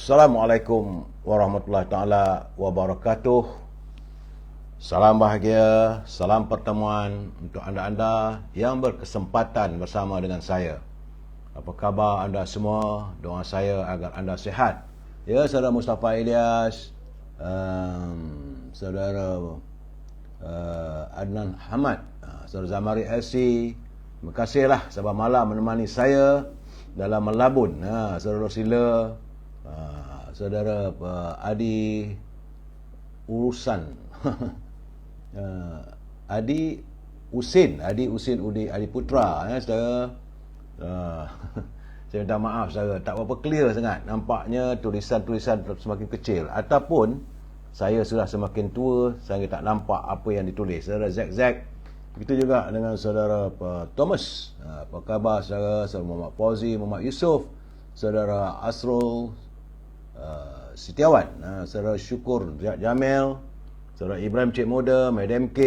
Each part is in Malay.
Assalamualaikum warahmatullahi taala wabarakatuh. Salam bahagia, salam pertemuan untuk anda-anda yang berkesempatan bersama dengan saya. Apa khabar anda semua? Doa saya agar anda sihat. Ya, saudara Mustafa Ilyas, saudara Adnan Hamad, saudara Zamari LC, terima kasihlah sahabat malam menemani saya dalam melabun. Saudara Rosila, saudara Adi Urusan, Adi Usin Udi Adi Putra, saudara. Saya minta maaf saudara, tak berapa clear sangat. Nampaknya tulisan-tulisan semakin kecil, ataupun saya sudah semakin tua sehingga tak nampak apa yang ditulis. Saudara Zack, begitu juga dengan saudara Thomas. Apa khabar saudara? Saudara Muhammad Fauzi, Muhammad Yusof, saudara Asrul Setiawan, saudara Syukur Jamil, saudara Ibrahim Cik Moda, Madam K,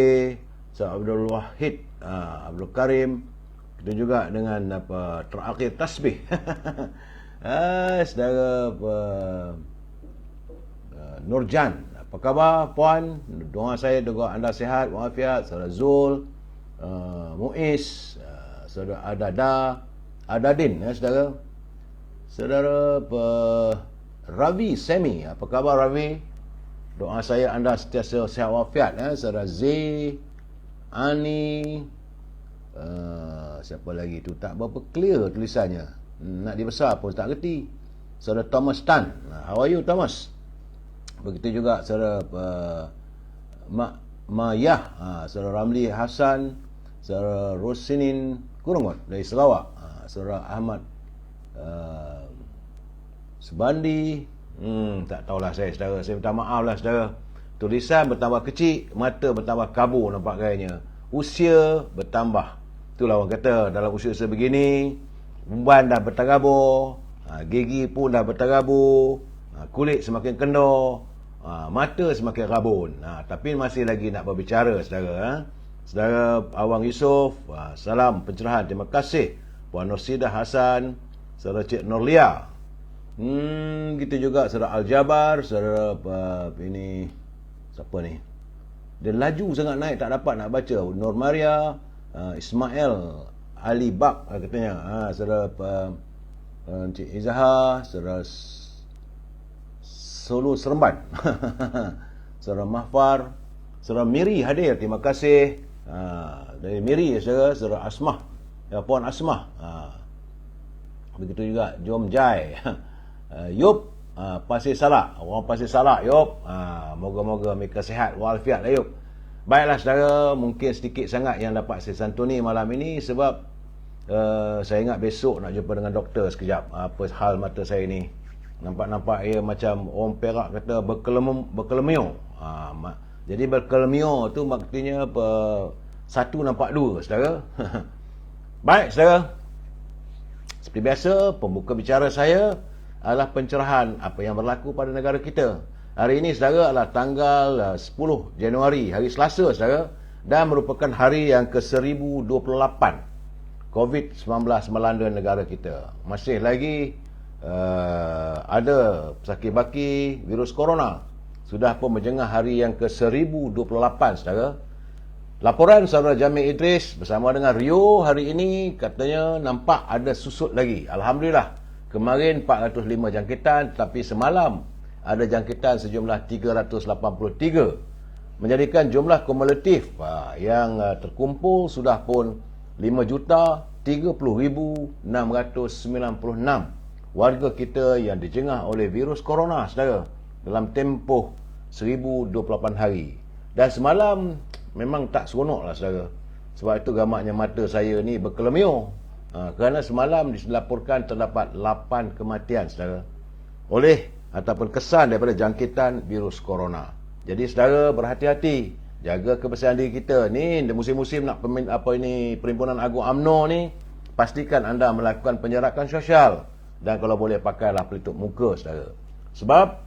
saudara Abdul Wahid, Abdul Karim, kita juga dengan terakhir tasbih. Saudara Nurjan, apa khabar puan? Doa saya doa anda sihat walafiat. Saudara Zul, Muiz, saudara Adadin, saudara Ravi Semi, apa khabar Ravi? Doa saya anda sentiasa sihat walafiat. Saudara Z, Ani, siapa lagi tu, tak berapa clear tulisannya, nak dibesar pun tak kerti. Saudara Thomas Tan, how are you Thomas? Begitu juga saudara Mayah, saudara Ramli Hasan, saudara Rosinin Kurongot dari Sarawak, saudara Ahmad Sebandi, tak tahulah saya saudara. Saya minta maaf lah saudara. Tulisan bertambah kecil, mata bertambah kabur nampak gayanya. Usia bertambah. Itulah orang kata, dalam usia sebegini, umban dah berterabur, gigi pun dah berterabur, kulit semakin kendor, mata semakin rabun. Tapi masih lagi nak berbicara saudara. Saudara Awang Yusof, salam pencerahan, terima kasih. Puan Nursidah Hasan, saudara Cik Nurlia, gitu juga saudara Al-Jabar, saudara ini siapa ni, dia laju sangat naik tak dapat nak baca. Nur Maria, Ismail Ali Bak katanya, saudara Encik Izaha, saudara Solo Seremban, saudara Mahfar, saudara Miri hadir, terima kasih. Dari Miri saudara Asmah, Puan Asmah, begitu juga Jom Jai, Yop, Pasir Salak, orang Pasir Salak, Yop, moga-moga mereka sihat walafiat lah Yop. Baiklah saudara, mungkin sedikit sangat yang dapat saya santuni malam ini, sebab saya ingat besok nak jumpa dengan doktor sekejap. Apa hal mata saya ni, nampak ia macam orang Perak kata berkelemio. Jadi berkelemio tu maksudnya satu nampak dua saudara. Baik saudara, seperti biasa pembuka bicara saya adalah pencerahan apa yang berlaku pada negara kita. Hari ini saudara adalah tanggal 10 Januari, hari Selasa saudara, dan merupakan hari yang ke-1028 COVID-19 melanda negara kita. Masih lagi ada sakit baki virus corona. Sudah pun menjengah hari yang ke-1028 saudara. Laporan saudara Jamil Idris bersama dengan Rio hari ini katanya nampak ada susut lagi. Alhamdulillah. Kemarin 405 jangkitan, tapi semalam ada jangkitan sejumlah 383, menjadikan jumlah kumulatif yang terkumpul sudah pun 5,30,696 warga kita yang dijengah oleh virus corona saudara dalam tempoh 1028 hari. Dan semalam memang tak seronok lah saudara. Sebab itu gamaknya mata saya ni berkelemio, kerana semalam dilaporkan terdapat 8 kematian saudara oleh ataupun kesan daripada jangkitan virus corona. Jadi saudara berhati-hati, jaga kebersihan diri kita. Ni musim-musim nak Perhimpunan Agung UMNO ni, pastikan anda melakukan penjarakan sosial, dan kalau boleh pakailah pelitup muka saudara. Sebab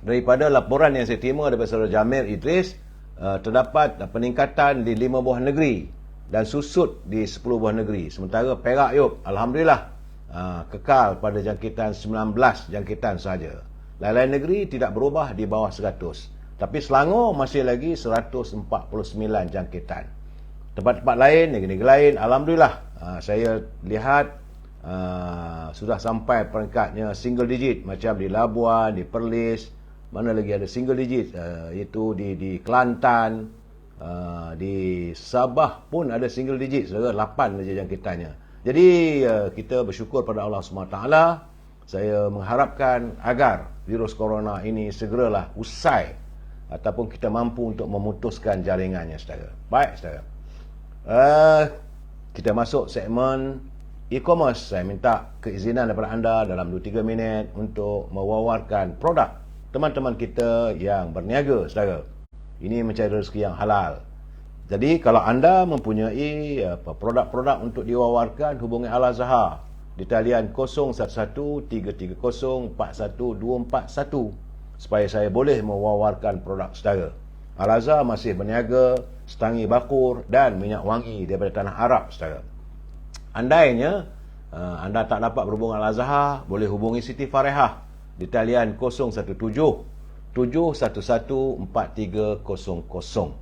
daripada laporan yang saya terima daripada saudara Jamil Idris, terdapat peningkatan di 5 buah negeri dan susut di 10 buah negeri. Sementara Perak Yop, alhamdulillah kekal pada jangkitan 19 jangkitan saja. Lain-lain negeri tidak berubah di bawah 100. Tapi Selangor masih lagi 149 jangkitan. Tempat-tempat lain, negeri-negeri lain, alhamdulillah, saya lihat sudah sampai peringkatnya single digit, macam di Labuan, di Perlis, mana lagi ada single digit, iaitu di Kelantan, di Sabah pun ada single digit, saudara, 8 saja jangkitannya. Jadi kita bersyukur pada Allah SWT. Saya mengharapkan agar virus corona ini segeralah usai ataupun kita mampu untuk memutuskan jaringannya, saudara. Baik, saudara. Kita masuk segmen e-commerce. Saya minta keizinan daripada anda dalam 2-3 minit untuk mewawarkan produk teman-teman kita yang berniaga, saudara. Ini mencari rezeki yang halal. Jadi kalau anda mempunyai produk-produk untuk diwawarkan, hubungi Al-Azhar di talian 01133041 241 supaya saya boleh mewawarkan produk saudara. Al-Azhar masih berniaga setangi bakur dan minyak wangi daripada tanah Arab, saudara. Andainya anda tak dapat berhubung Al-Azhar, boleh hubungi Siti Farehah di talian 017-711-4300.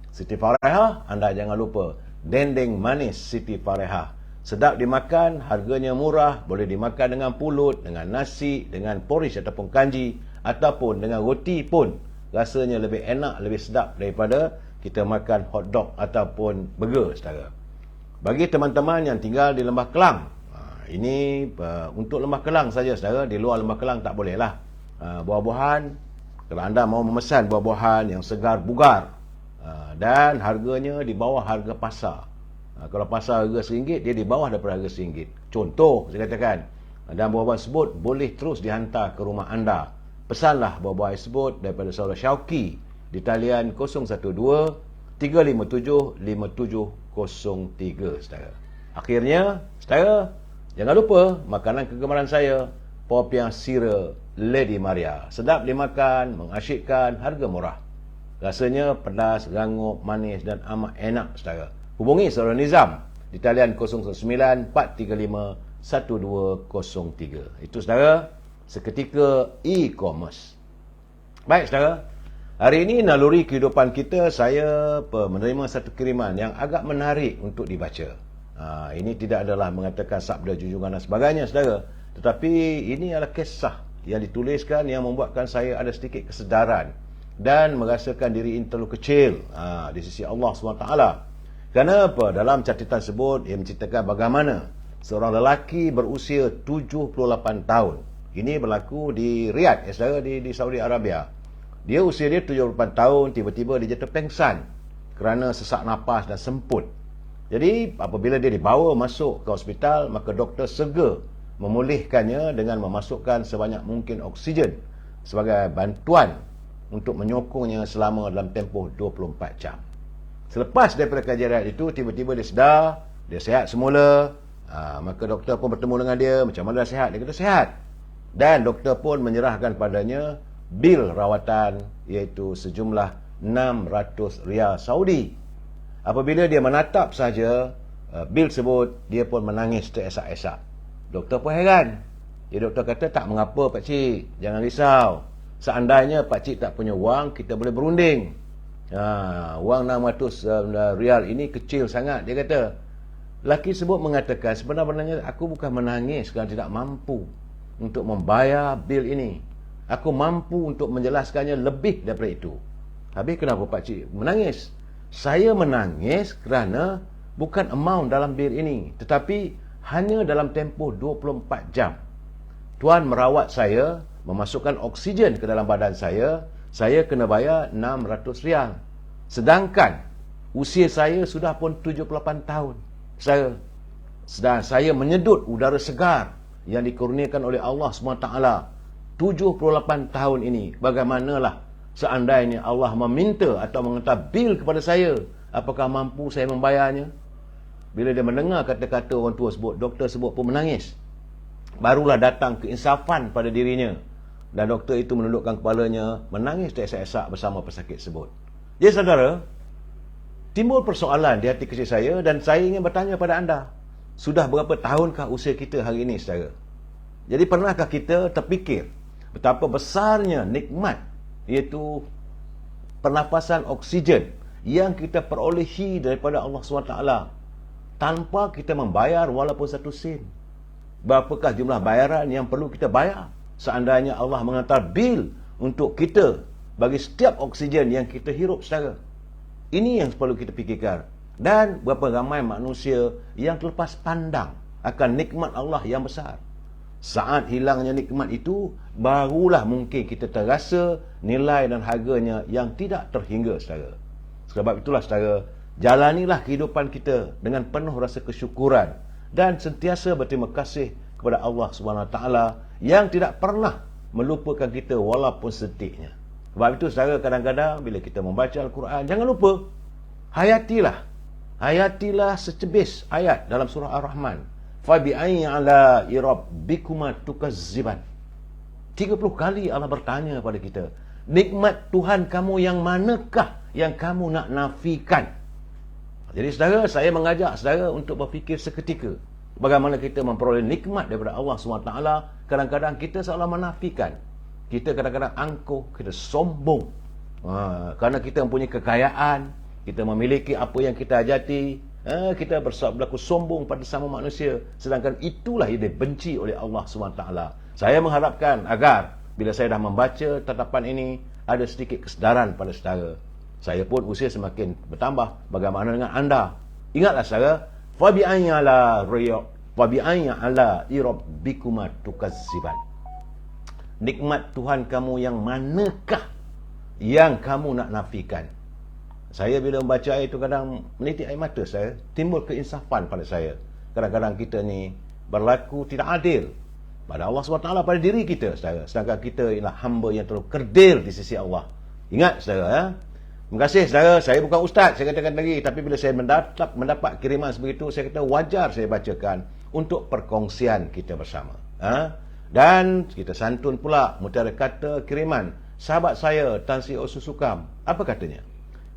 Siti Farehah, anda jangan lupa, dendeng manis Siti Farehah. Sedap dimakan, harganya murah, boleh dimakan dengan pulut, dengan nasi, dengan porridge ataupun kanji, ataupun dengan roti pun. Rasanya lebih enak, lebih sedap daripada kita makan hotdog ataupun burger, saudara. Bagi teman-teman yang tinggal di Lembah Kelang, ini untuk Lembah Kelang saja, saudara. Di luar Lembah Kelang tak boleh lah. Buah-buahan, kalau anda mau memesan buah-buahan yang segar bugar dan harganya di bawah harga pasar. Kalau pasar harga RM1, dia di bawah daripada harga RM1. Contoh, saya katakan, dan buah-buahan tersebut boleh terus dihantar ke rumah anda. Pesanlah buah-buahan tersebut daripada saudara Syauqi di talian 012-357-5703, saudara. Akhirnya, saudara, jangan lupa makanan kegemaran saya, popiah sira Lady Maria. Sedap dimakan, mengasyikkan, harga murah. Rasanya pedas, rangup, manis dan amat enak, saudara. Hubungi saudara Nizam di talian 009-435-1203. Itu, saudara, seketika e-commerce. Baik, saudara. Hari ini naluri kehidupan kita, saya menerima satu kiriman yang agak menarik untuk dibaca. Ini tidak adalah mengatakan sabda junjungan dan sebagainya, saudara. Tetapi ini adalah kisah yang dituliskan yang membuatkan saya ada sedikit kesedaran dan merasakan diri ini terlalu kecil di sisi Allah SWT. Kenapa? Dalam catatan tersebut ia menceritakan bagaimana seorang lelaki berusia 78 tahun. Ini berlaku di Riyadh, saudara, di Saudi Arabia. Usia dia 78 tahun, tiba-tiba dia jatuh pengsan kerana sesak napas dan semput. Jadi apabila dia dibawa masuk ke hospital, maka doktor segera memulihkannya dengan memasukkan sebanyak mungkin oksigen sebagai bantuan untuk menyokongnya selama dalam tempoh 24 jam. Selepas daripada kajian itu, tiba-tiba dia sedar, dia sihat semula. Maka doktor pun bertemu dengan dia, macam mana dah sihat? Dia kata sihat. Dan doktor pun menyerahkan padanya bil rawatan, iaitu sejumlah 600 rial Saudi. Apabila dia menatap saja bil tersebut, dia pun menangis teresak-esak. Doktor pun heran. Doktor kata, tak mengapa pakcik, jangan risau. Seandainya pakcik tak punya wang, kita boleh berunding. Wang 600 rial ini kecil sangat, dia kata. Lelaki tersebut mengatakan, sebenarnya aku bukan menangis kerana tidak mampu untuk membayar bil ini. Aku mampu untuk menjelaskannya lebih daripada itu. Habis kenapa pakcik menangis? Saya menangis kerana bukan amount dalam bil ini, tetapi hanya dalam tempoh 24 jam. Tuan merawat saya, memasukkan oksigen ke dalam badan saya kena bayar 600 rial. Sedangkan usia saya sudah pun 78 tahun. Sedang saya menyedut udara segar yang dikurniakan oleh Allah SWT 78 tahun ini. Bagaimanalah seandainya Allah meminta atau menghantar bil kepada saya, apakah mampu saya membayarnya? Bila dia mendengar kata-kata orang tua sebut, doktor sebut pun menangis. Barulah datang keinsafan pada dirinya. Dan doktor itu menundukkan kepalanya, menangis teresak-esak bersama pesakit sebut. Ya saudara, timbul persoalan di hati kecil saya dan saya ingin bertanya pada anda. Sudah berapa tahunkah usia kita hari ini, saudara? Jadi pernahkah kita terfikir betapa besarnya nikmat, iaitu pernafasan oksigen yang kita perolehi daripada Allah SWT tanpa kita membayar walaupun satu sen? Berapakah jumlah bayaran yang perlu kita bayar seandainya Allah menghantar bil untuk kita bagi setiap oksigen yang kita hirup, saudara? Ini yang perlu kita fikirkan. Dan berapa ramai manusia yang terlepas pandang akan nikmat Allah yang besar. Saat hilangnya nikmat itu, barulah mungkin kita terasa nilai dan harganya yang tidak terhingga, saudara. Sebab itulah, saudara, jalanilah kehidupan kita dengan penuh rasa kesyukuran dan sentiasa berterima kasih kepada Allah SWT yang tidak pernah melupakan kita walaupun sedetiknya. Sebab itu, saudara, kadang-kadang bila kita membaca Al-Quran, jangan lupa hayatilah secebis ayat dalam surah Ar-Rahman. Fabi'ayyi ala'i rabbikuma tukazziban. 30 kali Allah bertanya pada kita, nikmat Tuhan kamu yang manakah yang kamu nak nafikan? Jadi, saudara, saya mengajak saudara untuk berfikir seketika bagaimana kita memperoleh nikmat daripada Allah SWT. Kadang-kadang kita seolah menafikan. Kita kadang-kadang angkuh, kita sombong. Kerana kita mempunyai kekayaan, kita memiliki apa yang kita hajati, kita berlaku sombong pada sama manusia. Sedangkan itulah yang dibenci oleh Allah SWT. Saya mengharapkan agar bila saya dah membaca tatapan ini, ada sedikit kesedaran pada saudara. Saya pun usia semakin bertambah. Bagaimana dengan anda? Ingatlah, saudara, fabi'ayyi ala'i rabbikuma tukazziban. Nikmat Tuhan kamu yang manakah yang kamu nak nafikan? Saya bila membaca ayat itu kadang menitik air mata saya, timbul keinsafan pada saya. Kadang-kadang kita ni berlaku tidak adil pada Allah SWT, pada diri kita, saudara. Sedangkan kita ialah hamba yang terlalu kerdil di sisi Allah. Ingat, saudara, ya? Terima kasih, saudara. Saya bukan ustaz, saya katakan lagi. Tapi bila saya mendapat kiriman sebegitu, saya kata wajar saya bacakan untuk perkongsian kita bersama. Dan kita santun pula mutiara kata kiriman sahabat saya Tan Sri Osu Sukam. Apa katanya?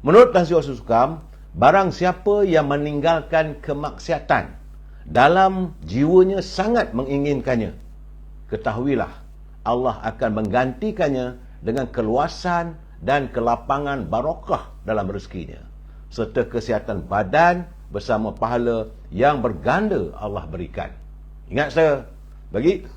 Menurut Tan Sri Osu Sukam, barang siapa yang meninggalkan kemaksiatan dalam jiwanya sangat menginginkannya, ketahuilah Allah akan menggantikannya dengan keluasan dan kelapangan barakah dalam rezekinya, serta kesihatan badan bersama pahala yang berganda Allah berikan. Ingat, saya bagi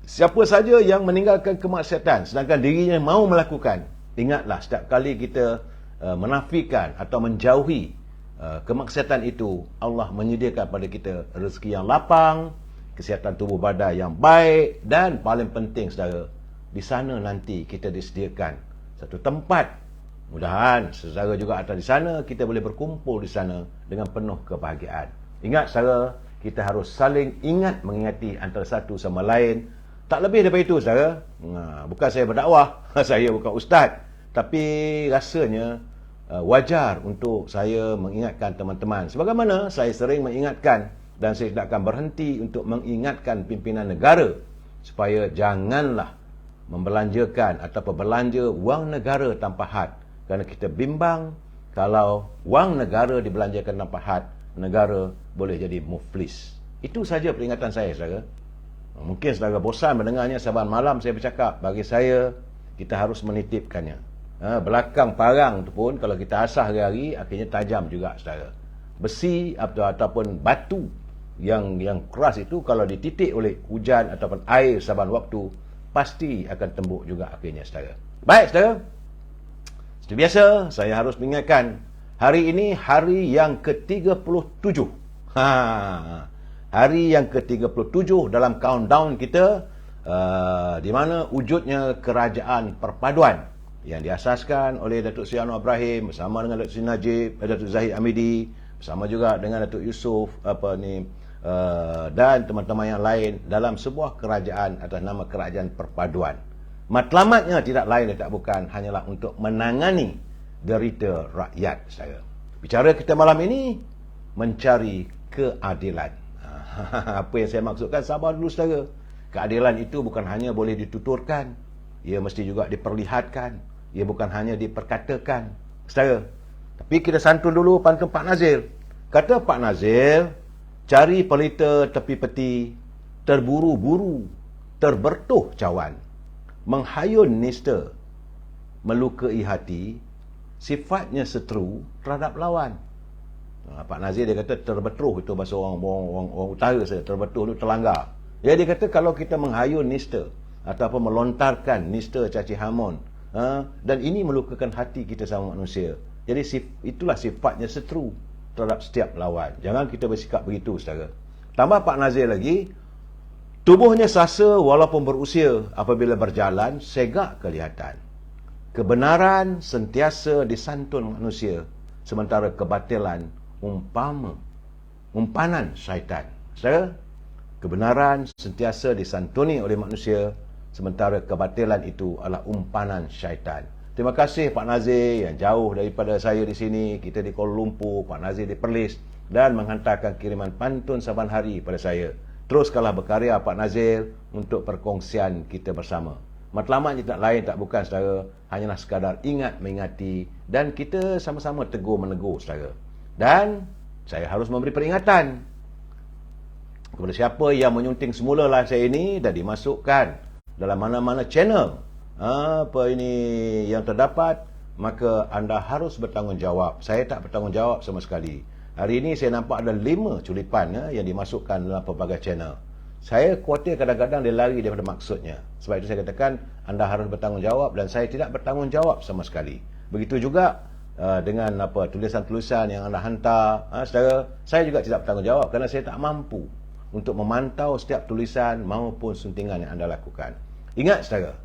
siapa saja yang meninggalkan kemaksiatan sedangkan dirinya mahu melakukan, ingatlah setiap kali kita menafikan atau menjauhi kemaksiatan itu, Allah menyediakan pada kita rezeki yang lapang, kesihatan tubuh badan yang baik, dan paling penting, saudara, di sana nanti kita disediakan satu tempat. Mudahan saudara juga ada di sana, kita boleh berkumpul di sana dengan penuh kebahagiaan. Ingat, saudara, kita harus saling ingat mengingati antara satu sama lain. Tak lebih daripada itu, saudara. Bukan saya berdakwah, saya bukan ustaz, tapi rasanya wajar untuk saya mengingatkan teman-teman. Sebagaimana saya sering mengingatkan, dan saya tidak akan berhenti untuk mengingatkan pimpinan negara supaya janganlah membelanjakan atau berbelanja wang negara tanpa had. Kerana kita bimbang kalau wang negara dibelanjakan tanpa had, negara boleh jadi muflis. Itu saja peringatan saya, saudara. Mungkin saudara bosan mendengarnya, saban malam saya bercakap. Bagi saya, kita harus menitipkannya. Belakang parang tu pun kalau kita asah hari-hari, akhirnya tajam juga, saudara. Besi ataupun batu yang keras itu, kalau dititik oleh hujan ataupun air saban waktu, pasti akan tembuk juga akhirnya, saudara. Baik, saudara, seperti biasa saya harus mengingatkan, hari ini hari yang ke-37. Hari yang ke-37 dalam countdown kita, di mana wujudnya kerajaan perpaduan yang diasaskan oleh Datuk Seri Anwar Ibrahim bersama dengan Datuk Seri Najib, Datuk Zahid Hamidi, bersama juga dengan Datuk Yusof dan teman-teman yang lain dalam sebuah kerajaan atas nama kerajaan perpaduan. Matlamatnya tidak lain dan tak bukan hanyalah untuk menangani derita rakyat, saya. Bicara kita malam ini mencari keadilan. Apa yang saya maksudkan, sabar dulu, saudara. Keadilan itu bukan hanya boleh dituturkan, ia mesti juga diperlihatkan. Ia bukan hanya diperkatakan, saudara. Tapi kita santun dulu pantun Pak Nazir. Kata Pak Nazir, cari pelita tepi peti, terburu-buru, terbertuh cawan, menghayun nista, melukai hati, sifatnya seteru terhadap lawan. Pak Nazir dia kata terbetuh, itu bahasa orang utara saya, terbetuh itu terlanggar. Dia kata kalau kita menghayun nista ataupun melontarkan nista caci hamun, dan ini melukakan hati kita sama manusia. Jadi itulah sifatnya seteru terhadap setiap lawan. Jangan kita bersikap begitu, saudara. Tambah Pak Nazir lagi, tubuhnya sasa walaupun berusia, apabila berjalan segak kelihatan. Kebenaran sentiasa disantun manusia, sementara kebatilan umpanan syaitan. Saudara, kebenaran sentiasa disantuni oleh manusia, sementara kebatilan itu adalah umpanan syaitan. Terima kasih Pak Nazir yang jauh daripada saya di sini, kita di Kuala Lumpur, Pak Nazir di Perlis, dan menghantarkan kiriman pantun saban hari pada saya. Teruskanlah berkarya Pak Nazir untuk perkongsian kita bersama. Matlamat tak lain tak bukan, saudara, hanyalah sekadar ingat mengingati, dan kita sama-sama tegur menegur, saudara. Dan saya harus memberi peringatan kepada siapa yang menyunting semula live saya ini dan dimasukkan dalam mana-mana channel yang terdapat, maka anda harus bertanggungjawab. Saya tak bertanggungjawab sama sekali. Hari ini saya nampak ada 5 culipan yang dimasukkan dalam pelbagai channel. Saya khawatir kadang-kadang dia lari daripada maksudnya. Sebab itu saya katakan anda harus bertanggungjawab, dan saya tidak bertanggungjawab sama sekali. Begitu juga dengan tulisan-tulisan yang anda hantar, saudara, saya juga tidak bertanggungjawab kerana saya tak mampu untuk memantau setiap tulisan maupun suntingan yang anda lakukan. Ingat, saudara,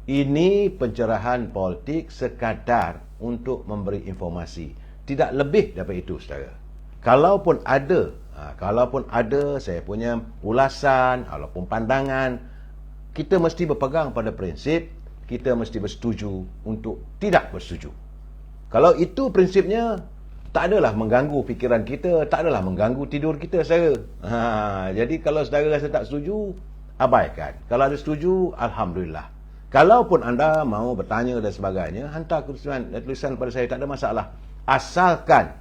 ini pencerahan politik sekadar untuk memberi informasi, tidak lebih daripada itu, saudara. Kalaupun ada saya punya ulasan ataupun pandangan, kita mesti berpegang pada prinsip, kita mesti bersetuju untuk tidak bersetuju. Kalau itu prinsipnya, tak adalah mengganggu fikiran kita, tak adalah mengganggu tidur kita, saudara. Jadi kalau saudara rasa tak setuju, abaikan. Kalau ada setuju, alhamdulillah. Kalaupun anda mahu bertanya dan sebagainya, hantar tulisan pada saya, tak ada masalah. Asalkan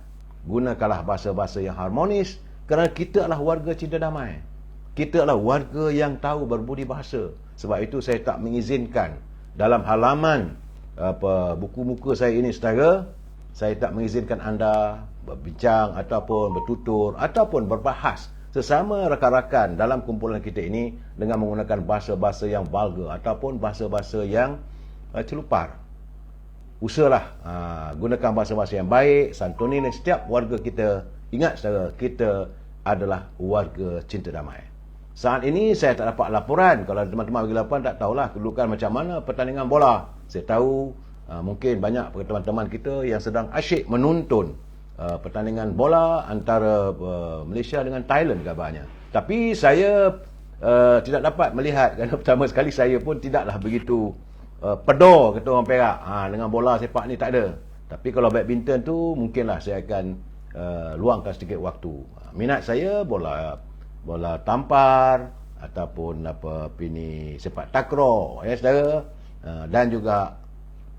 gunakanlah bahasa-bahasa yang harmonis, kerana kita adalah warga cinta damai. Kita adalah warga yang tahu berbudi bahasa. Sebab itu saya tak mengizinkan dalam halaman buku muka saya ini, saudara, saya tak mengizinkan anda berbincang ataupun bertutur ataupun berbahas sesama rakan-rakan dalam kumpulan kita ini dengan menggunakan bahasa-bahasa yang vulgar ataupun bahasa-bahasa yang celupar. Usahalah gunakan bahasa-bahasa yang baik, santuni setiap warga kita. Ingat, saudara, kita adalah warga cinta damai. Saat ini saya tak dapat laporan. Kalau teman-teman bagi laporan, tak tahulah kedudukan macam mana pertandingan bola. Saya tahu mungkin banyak teman-teman kita yang sedang asyik menonton pertandingan bola antara Malaysia dengan Thailand kabarnya. Tapi saya tidak dapat melihat, kerana pertama sekali saya pun tidaklah begitu pedor, kata orang Perak, dengan bola sepak ni tak ada. Tapi kalau badminton tu mungkinlah saya akan luangkan sedikit waktu. Minat saya bola tampar ataupun sepak takraw, ya saudara. Dan juga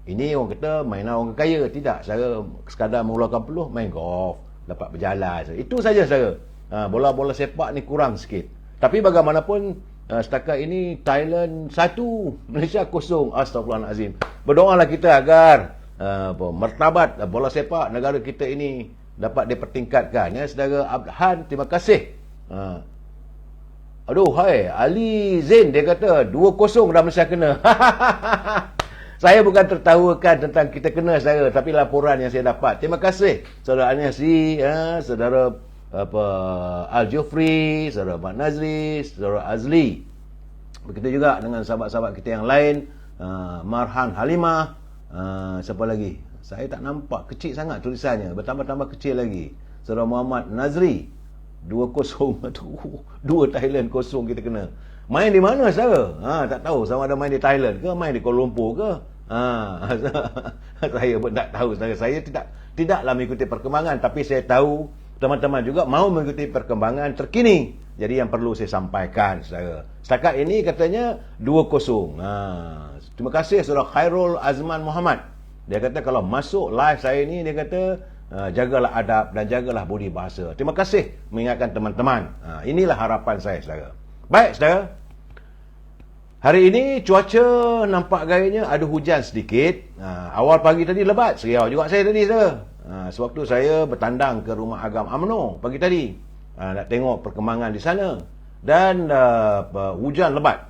ini orang kata mainan orang kaya. Tidak, saudara, sekadar mengeluarkan peluh, main golf, dapat berjalan. Itu saja, saudara. Bola-bola sepak ni kurang sikit. Tapi bagaimanapun setakat ini Thailand 1, Malaysia 0. Astagfirullahalazim. Berdoalah kita agar martabat bola sepak negara kita ini dapat dipertingkatkan, ya saudara. Abhan, terima kasih. Aduh, hai, Ali Zain dia kata 2-0 dah Malaysia kena. Saya bukan tertawakan tentang kita kena, saudara, tapi laporan yang saya dapat. Terima kasih saudara Anasi, saudara Al-Jufri, saudara Mak Nazri, saudara Azli. Begitu juga dengan sahabat-sahabat kita yang lain, Marhan Halimah, siapa lagi? Saya tak nampak, kecil sangat tulisannya, bertambah-tambah kecil lagi. Saudara Muhammad Nazri, 2-0. 2 Thailand 0 kita kena. Main di mana, saudara? Tak tahu sama ada main di Thailand ke, main di Kuala Lumpur ke. Saya pun tak tahu, saudara. Saya tidaklah mengikuti perkembangan, tapi saya tahu teman-teman juga mahu mengikuti perkembangan terkini. Jadi yang perlu saya sampaikan, saudara. Setakat ini katanya 2-0. Terima kasih saudara Khairul Azman Muhammad. Dia kata kalau masuk live saya ini, dia kata jagalah adab dan jagalah budi bahasa. Terima kasih mengingatkan teman-teman. Inilah harapan saya, saudara. Baik, saudara. Hari ini cuaca nampak gayanya ada hujan sedikit. Awal pagi tadi lebat, seriau juga saya tadi, saudara. Sebab tu saya bertandang ke rumah Agam UMNO pagi tadi. Nak tengok perkembangan di sana. Dan hujan lebat.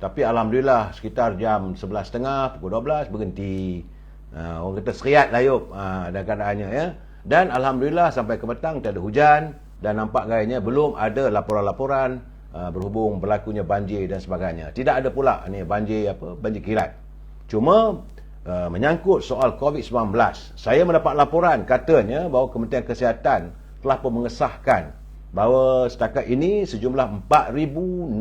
Tapi Alhamdulillah sekitar jam 11.30, pukul 12 berhenti. Orang kata seriat lah Yop dan keadaannya ya. Dan Alhamdulillah sampai ke petang tak ada hujan. Dan nampak gayanya belum ada laporan-laporan berhubung berlakunya banjir dan sebagainya. Tidak ada pula ni banjir kilat. Cuma menyangkut soal COVID-19, saya mendapat laporan katanya bahawa Kementerian Kesihatan telah pun mengesahkan bahawa setakat ini sejumlah 4,069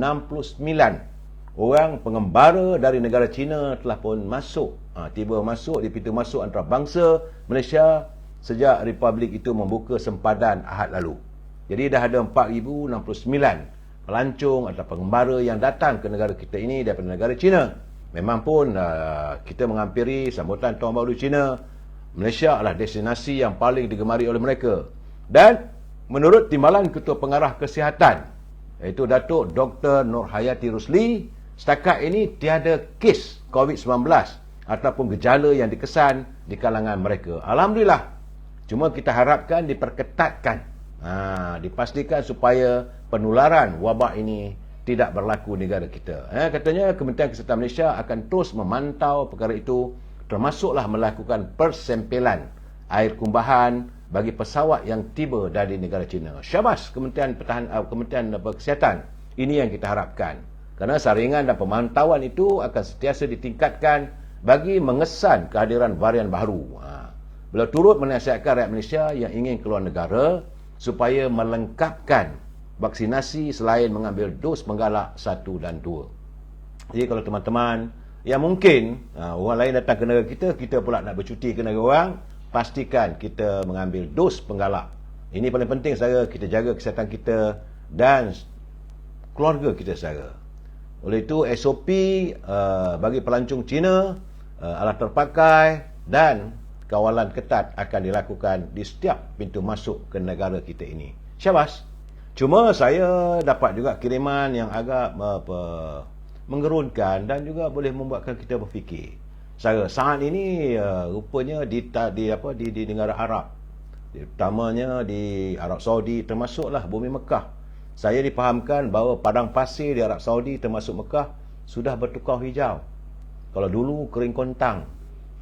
orang pengembara dari negara China telah pun masuk, tiba masuk di pintu masuk antarabangsa Malaysia sejak Republik itu membuka sempadan Ahad lalu. Jadi dah ada 4,069 pelancong atau pengembara yang datang ke negara kita ini daripada negara China. Memang pun kita menghampiri sambutan Tahun Baru China. Malaysia adalah destinasi yang paling digemari oleh mereka. Dan menurut Timbalan Ketua Pengarah Kesihatan, iaitu Datuk Dr. Nur Hayati Rusli, setakat ini tiada kes COVID-19 ataupun gejala yang dikesan di kalangan mereka. Alhamdulillah. Cuma kita harapkan diperketatkan, dipastikan supaya penularan wabak ini tidak berlaku di negara kita. Katanya Kementerian Kesihatan Malaysia akan terus memantau perkara itu, termasuklah melakukan persempelan air kumbahan bagi pesawat yang tiba dari negara China. Syabas Kementerian Kesihatan. Ini yang kita harapkan. Kerana saringan dan pemantauan itu akan sentiasa ditingkatkan bagi mengesan kehadiran varian baru. Beliau turut menasihatkan rakyat Malaysia yang ingin keluar negara supaya melengkapkan vaksinasi selain mengambil dos penggalak 1 dan 2. Jadi kalau teman-teman yang mungkin orang lain datang ke negara kita pula nak bercuti ke negara orang, pastikan kita mengambil dos penggalak. Ini paling penting saudara, kita jaga kesihatan kita dan keluarga kita saudara. Oleh itu SOP bagi pelancong Cina, alat terpakai dan kawalan ketat akan dilakukan di setiap pintu masuk ke negara kita ini. Syabas. Cuma saya dapat juga kiriman yang agak menggerunkan dan juga boleh membuatkan kita berfikir. Saat ini rupanya di negara Arab, terutamanya di Arab Saudi, termasuklah bumi Mekah. Saya dipahamkan bahawa padang pasir di Arab Saudi termasuk Mekah sudah bertukar hijau. Kalau dulu kering kontang.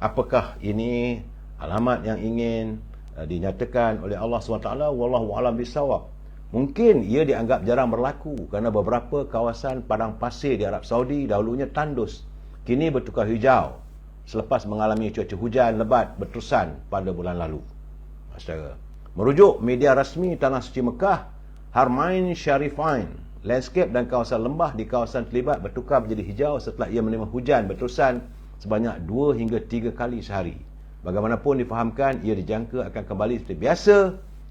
Apakah ini alamat yang ingin dinyatakan oleh Allah SWT? Wallahu a'lam bissawab. Mungkin ia dianggap jarang berlaku kerana beberapa kawasan padang pasir di Arab Saudi dahulunya tandus, kini bertukar hijau selepas mengalami cuaca hujan lebat berterusan pada bulan lalu. Saudara, merujuk media rasmi Tanah Suci Mekah, Haramain Syarifain, landscape dan kawasan lembah di kawasan terlibat bertukar menjadi hijau setelah ia menerima hujan berterusan sebanyak 2 hingga 3 kali sehari. Bagaimanapun difahamkan ia dijangka akan kembali seperti biasa,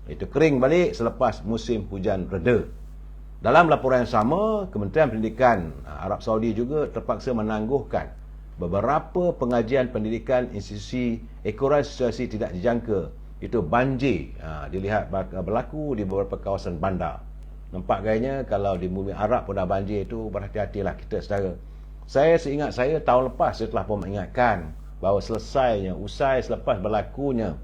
iaitu kering balik selepas musim hujan reda. Dalam laporan yang sama, Kementerian Pendidikan Arab Saudi juga terpaksa menangguhkan beberapa pengajian pendidikan institusi ekoran situasi tidak dijangka. Itu banjir dilihat berlaku di beberapa kawasan bandar. Nampak gayanya kalau di bumi Arab pun dah banjir, itu berhati-hatilah kita saudara. Saya seingat saya tahun lepas saya telah pun mengingatkan bahawa usai selepas berlakunya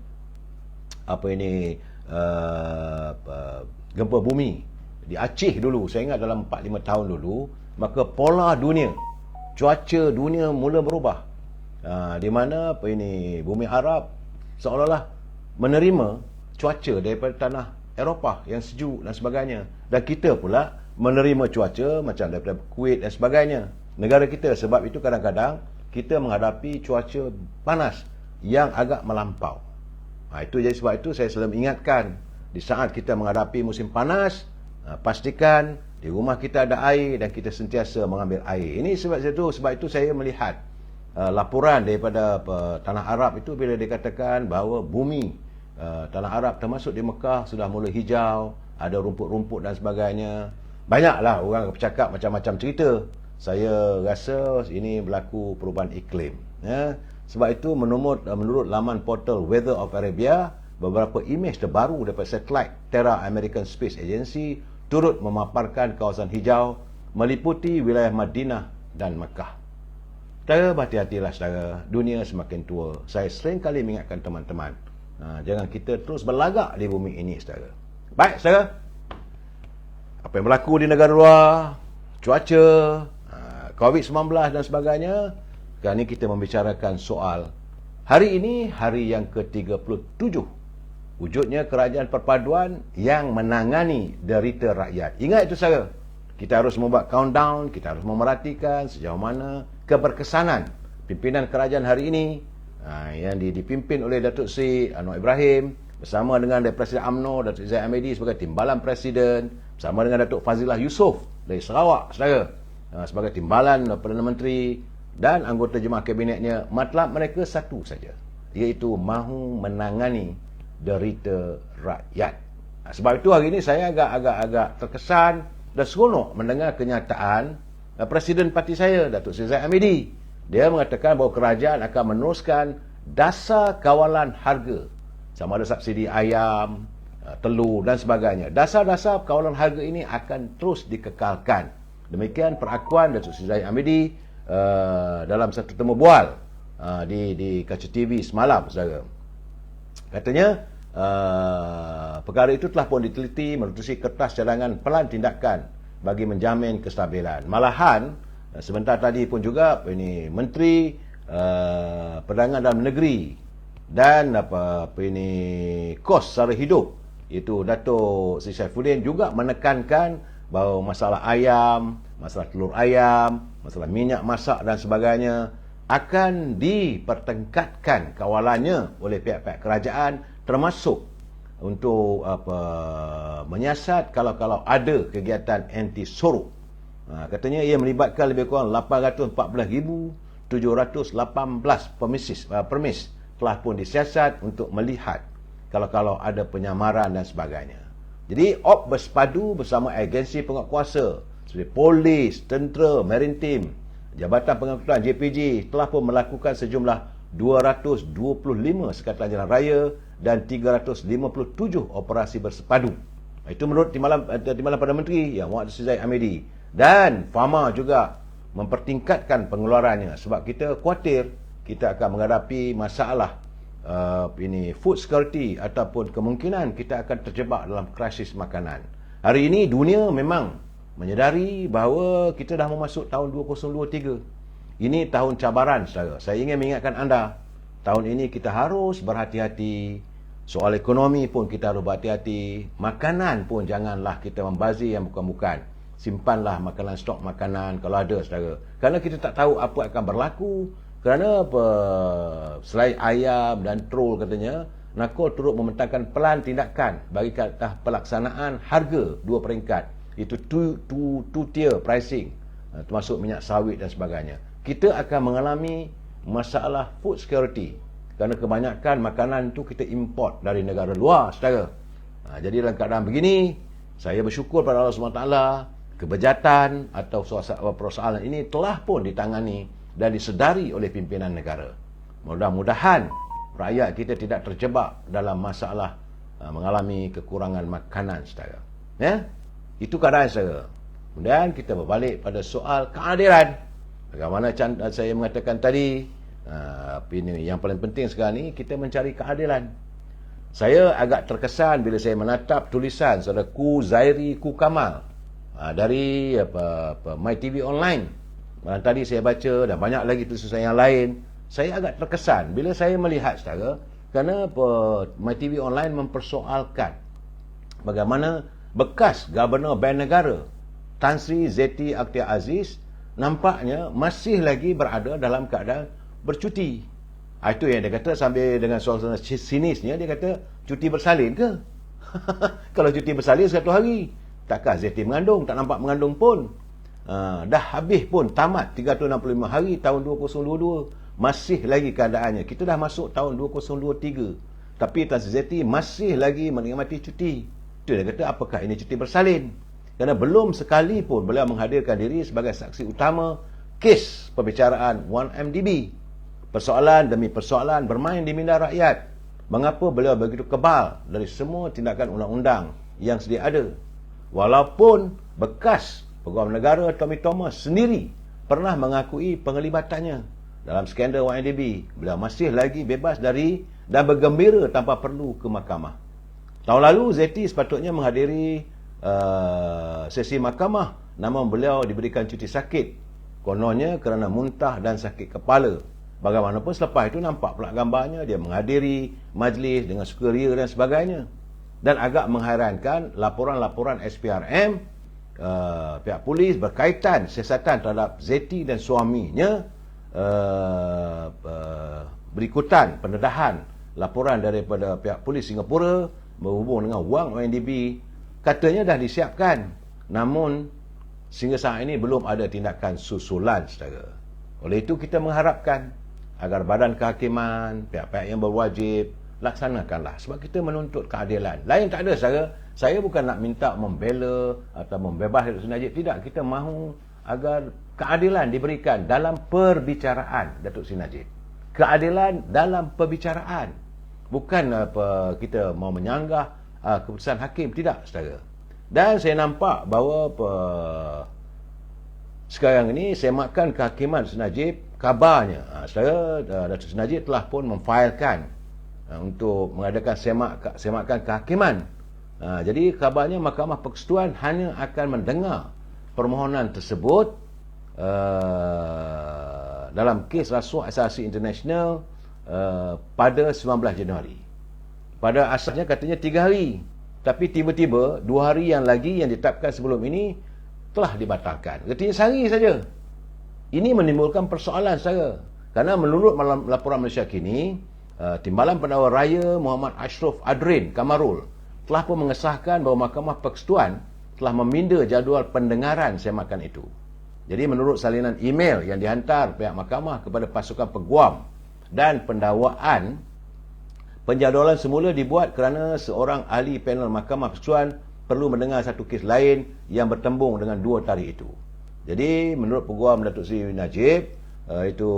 gempa bumi di Aceh dulu, saya ingat dalam 4-5 tahun dulu, maka pola dunia, cuaca dunia mula berubah. Di mana bumi Arab seolah-olah menerima cuaca daripada tanah Eropah yang sejuk dan sebagainya, dan kita pula menerima cuaca macam daripada Kuwait dan sebagainya, negara kita. Sebab itu kadang-kadang kita menghadapi cuaca panas yang agak melampau. Itu jadi sebab itu saya selalu ingatkan, di saat kita menghadapi musim panas, pastikan di rumah kita ada air dan kita sentiasa mengambil air. Ini sebab itu saya melihat laporan daripada tanah Arab itu bila dikatakan bahawa bumi tanah Arab termasuk di Mekah sudah mula hijau, ada rumput-rumput dan sebagainya. Banyaklah orang bercakap macam-macam cerita. Saya rasa ini berlaku perubahan iklim. Sebab itu menurut laman portal Weather of Arabia, beberapa imej terbaru daripada satelit Terra American Space Agency turut memaparkan kawasan hijau meliputi wilayah Madinah dan Mekah. Saudara, berhati-hatilah saudara, dunia semakin tua. Saya sering kali mengingatkan teman-teman, jangan kita terus berlagak di bumi ini saudara. Baik saudara, apa yang berlaku di negara luar, cuaca, COVID-19 dan sebagainya. Sekarang ini kita membicarakan soal hari ini, hari yang ke-37 wujudnya kerajaan perpaduan yang menangani derita rakyat. Ingat itu saudara, kita harus membuat countdown, kita harus memerhatikan sejauh mana keberkesanan pimpinan kerajaan hari ini yang dipimpin oleh Datuk Seri Anwar Ibrahim bersama dengan Presiden UMNO Datuk Zahid Hamidi sebagai timbalan presiden, bersama dengan Datuk Fazilah Yusof dari Sarawak saudara sebagai timbalan Perdana Menteri dan anggota jemaah kabinetnya. Matlab mereka satu saja, iaitu mahu menangani derita rakyat. Sebab itu hari ini saya agak terkesan dan seronok mendengar kenyataan Presiden parti saya, Datuk Seri Zahid Hamidi. Dia mengatakan bahawa kerajaan akan meneruskan dasar kawalan harga, sama ada subsidi ayam, telur dan sebagainya. Dasar-dasar kawalan harga ini akan terus dikekalkan. Demikian perakuan Datuk Seri Zahid Hamidi dalam satu temu bual di Kaca TV semalam saudara. Katanya perkara itu telah pun diteliti menerusi kertas cadangan pelan tindakan bagi menjamin kestabilan. Malahan sebentar tadi pun juga ini Menteri Perdagangan Dalam Negeri dan kos sara hidup, iaitu Datuk Seri Saifuddin, juga menekankan bahawa masalah ayam, masalah telur ayam, masalah minyak masak dan sebagainya akan dipertingkatkan kawalannya oleh pihak-pihak kerajaan, termasuk untuk menyiasat kalau ada kegiatan anti sorok. Katanya ia melibatkan lebih kurang 814,718 permis telah pun disiasat untuk melihat kalau ada penyamaran dan sebagainya. Jadi OP bersepadu bersama agensi penguatkuasa seperti polis, tentera, maritim, Jabatan Pengangkutan JPJ telah pun melakukan sejumlah 225 sekatan jalan raya dan 357 operasi bersepadu. Itu menurut Timbalan Perdana Menteri yang Muhammad Zahid Hamidi. Dan Fama juga mempertingkatkan pengeluarannya sebab kita khawatir kita akan menghadapi masalah food security ataupun kemungkinan kita akan terjebak dalam krisis makanan. Hari ini dunia memang menyedari bahawa kita dah memasuki tahun 2023. Ini tahun cabaran saudara. Saya ingin mengingatkan anda, tahun ini kita harus berhati-hati. Soal ekonomi pun kita harus berhati-hati. Makanan pun janganlah kita membazir yang bukan-bukan. Simpanlah makanan, stok makanan kalau ada saudara. Kerana kita tak tahu apa akan berlaku. Kerana selain ayam dan troll katanya, NACO turut membentangkan pelan tindakan bagi kata pelaksanaan harga dua peringkat. Itu two tier pricing, termasuk minyak sawit dan sebagainya. Kita akan mengalami masalah food security kerana kebanyakan makanan tu kita import dari negara luar saudara. Jadi dalam keadaan begini, saya bersyukur pada Allah SWT, kebejatan atau persoalan ini telah pun ditangani dan disedari oleh pimpinan negara. Mudah-mudahan rakyat kita tidak terjebak dalam masalah mengalami kekurangan makanan saudara. Ya? Itu keadaan saudara. Kemudian kita berbalik pada soal keadilan. Bagaimana saya mengatakan tadi, yang paling penting sekarang ni kita mencari keadilan. Saya agak terkesan bila saya menatap tulisan saudaraku Zairi Ku Kamal dari MyTV Online. Malam tadi saya baca dan banyak lagi tulisan yang lain. Saya agak terkesan bila saya melihat saudara, kerana MyTV Online mempersoalkan bagaimana bekas Gubernur Bank Negara Tan Sri Zeti Akhtar Aziz nampaknya masih lagi berada dalam keadaan bercuti. Itu yang dia kata sambil dengan suasana sinisnya, dia kata cuti bersalin ke? Kalau cuti bersalin 1 hari, takkah Zeti mengandung? Tak nampak mengandung pun. Dah habis pun, tamat 365 hari tahun 2022, masih lagi keadaannya. Kita dah masuk tahun 2023, tapi Tan Sri Zeti masih lagi menikmati cuti. Itu dia kata, apakah ini cuti bersalin? Kerana belum sekali pun beliau menghadirkan diri sebagai saksi utama kes perbicaraan 1MDB. Persoalan demi persoalan bermain di minda rakyat. mengapa beliau begitu kebal dari semua tindakan undang-undang yang sedia ada. Walaupun bekas Peguam Negara Tommy Thomas sendiri pernah mengakui penglibatannya dalam skandal YNDB, beliau masih lagi bebas dari dan bergembira tanpa perlu ke mahkamah. Tahun lalu Zeti sepatutnya menghadiri sesi mahkamah, namun beliau diberikan cuti sakit, kononnya kerana muntah dan sakit kepala. Bagaimanapun selepas itu nampak pula gambarnya dia menghadiri majlis dengan sukaria dan sebagainya. Dan agak menghairankan laporan-laporan SPRM, pihak polis berkaitan siasatan terhadap Zeti dan suaminya, berikutan pendedahan laporan daripada pihak polis Singapura berhubung dengan wang ONDB, katanya dah disiapkan, namun sehingga saat ini belum ada tindakan susulan, saudara. Oleh itu kita mengharapkan agar badan kehakiman, pihak-pihak yang berwajib laksanakanlah, sebab kita menuntut keadilan. Lain tak ada, saudara. Saya bukan nak minta membela atau membebaskan Datuk Seri Najib, tidak. Kita mahu agar keadilan diberikan dalam perbicaraan Datuk Seri Najib. Keadilan dalam perbicaraan, bukan kita mau menyanggah keputusan hakim, tidak, saudara. Dan saya nampak bahawa sekarang ini semakan kehakiman Seri Najib, kabarnya saudara, Datuk Seri Najib telah pun memfailkan untuk mengadakan semakan kehakiman. Jadi kabarnya Mahkamah Persekutuan hanya akan mendengar permohonan tersebut dalam kes rasuah asasi internasional pada 19 Januari. Pada asalnya katanya 3 hari, tapi tiba-tiba 2 hari yang lagi yang ditetapkan sebelum ini telah dibatalkan. Katanya sehari saja. Ini menimbulkan persoalan, saya. Kerana menurut laporan Malaysia Kini, Timbalan Pendakwa Raya Muhammad Ashraf Adrin Kamarul telah pun mengesahkan bahawa Mahkamah Persekutuan telah meminda jadual pendengaran semakan itu. Jadi menurut salinan email yang dihantar pihak mahkamah kepada pasukan peguam dan pendakwaan, penjadualan semula dibuat kerana seorang ahli panel Mahkamah Persekutuan perlu mendengar satu kes lain yang bertembung dengan 2 tarikh itu. Jadi menurut peguam Datuk Seri Najib, itu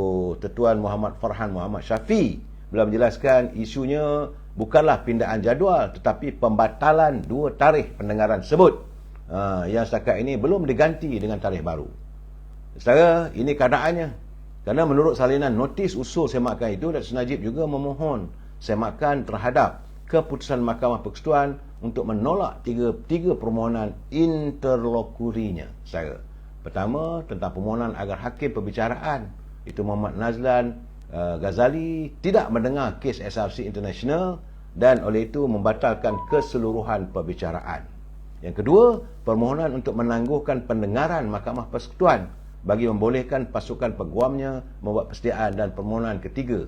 Tuan Muhammad Farhan Muhammad Syafi, beliau menjelaskan isunya bukanlah pindaan jadual tetapi pembatalan 2 tarikh pendengaran tersebut, yang setakat ini belum diganti dengan tarikh baru. Saudara, ini keadaannya. Kerana menurut salinan notis usul semakan itu, Datuk Seri Najib juga memohon semakan terhadap keputusan Mahkamah Persekutuan untuk menolak tiga permohonan interlokurinya. Saudara, pertama tentang permohonan agar hakim perbicaraan itu Muhammad Nazlan Ghazali tidak mendengar kes SRC International dan oleh itu membatalkan keseluruhan perbicaraan. Yang kedua, permohonan untuk menangguhkan pendengaran Mahkamah Persekutuan bagi membolehkan pasukan peguamnya membuat persediaan, dan permohonan ketiga,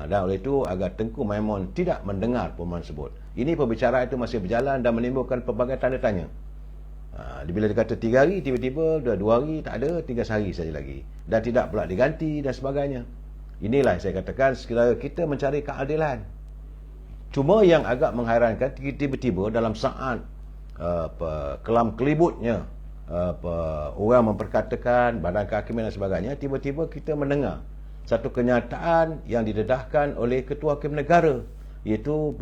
dan oleh itu agar Tengku Maimun tidak mendengar permohonan tersebut. Ini perbicaraan itu masih berjalan dan menimbulkan pelbagai tanda tanya. Bila dia kata 3 hari, tiba-tiba dah 2 hari tak ada, tinggal sehari saja lagi, dan tidak pula diganti dan sebagainya. Inilah saya katakan, sekiranya kita mencari keadilan. Cuma yang agak menghairankan, tiba-tiba dalam saat kelam kelibutnya orang memperkatakan badan kehakiman dan sebagainya, tiba-tiba kita mendengar satu kenyataan yang didedahkan oleh Ketua Hakim Negara, iaitu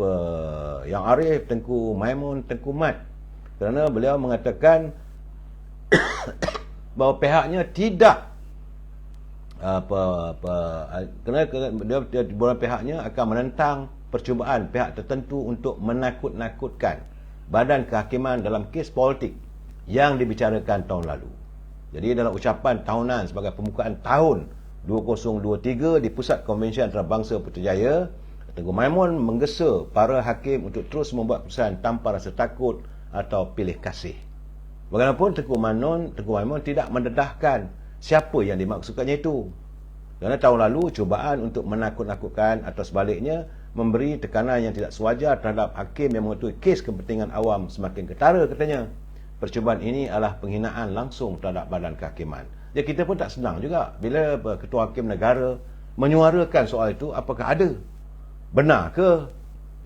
Yang Arif Tengku Maimun Tengku Mat, kerana beliau mengatakan bahawa pihaknya tidak kerana pihaknya akan menentang percubaan pihak tertentu untuk menakut-nakutkan badan kehakiman dalam kes politik yang dibicarakan tahun lalu. Jadi dalam ucapan tahunan sebagai pembukaan tahun 2023 di Pusat Konvensyen Antarabangsa Putrajaya, Tengku Maimun menggesa para hakim untuk terus membuat keputusan tanpa rasa takut atau pilih kasih. Bagaimanapun Tengku Maimun tidak mendedahkan siapa yang dimaksudkannya itu. Kerana tahun lalu cubaan untuk menakut-nakutkan atau sebaliknya memberi tekanan yang tidak sewajar terhadap hakim yang mengetahui kes kepentingan awam semakin ketara, katanya. Percubaan ini adalah penghinaan langsung terhadap badan kehakiman. Jadi kita pun tak senang juga bila Ketua Hakim Negara menyuarakan soal itu. Apakah ada? Benar ke?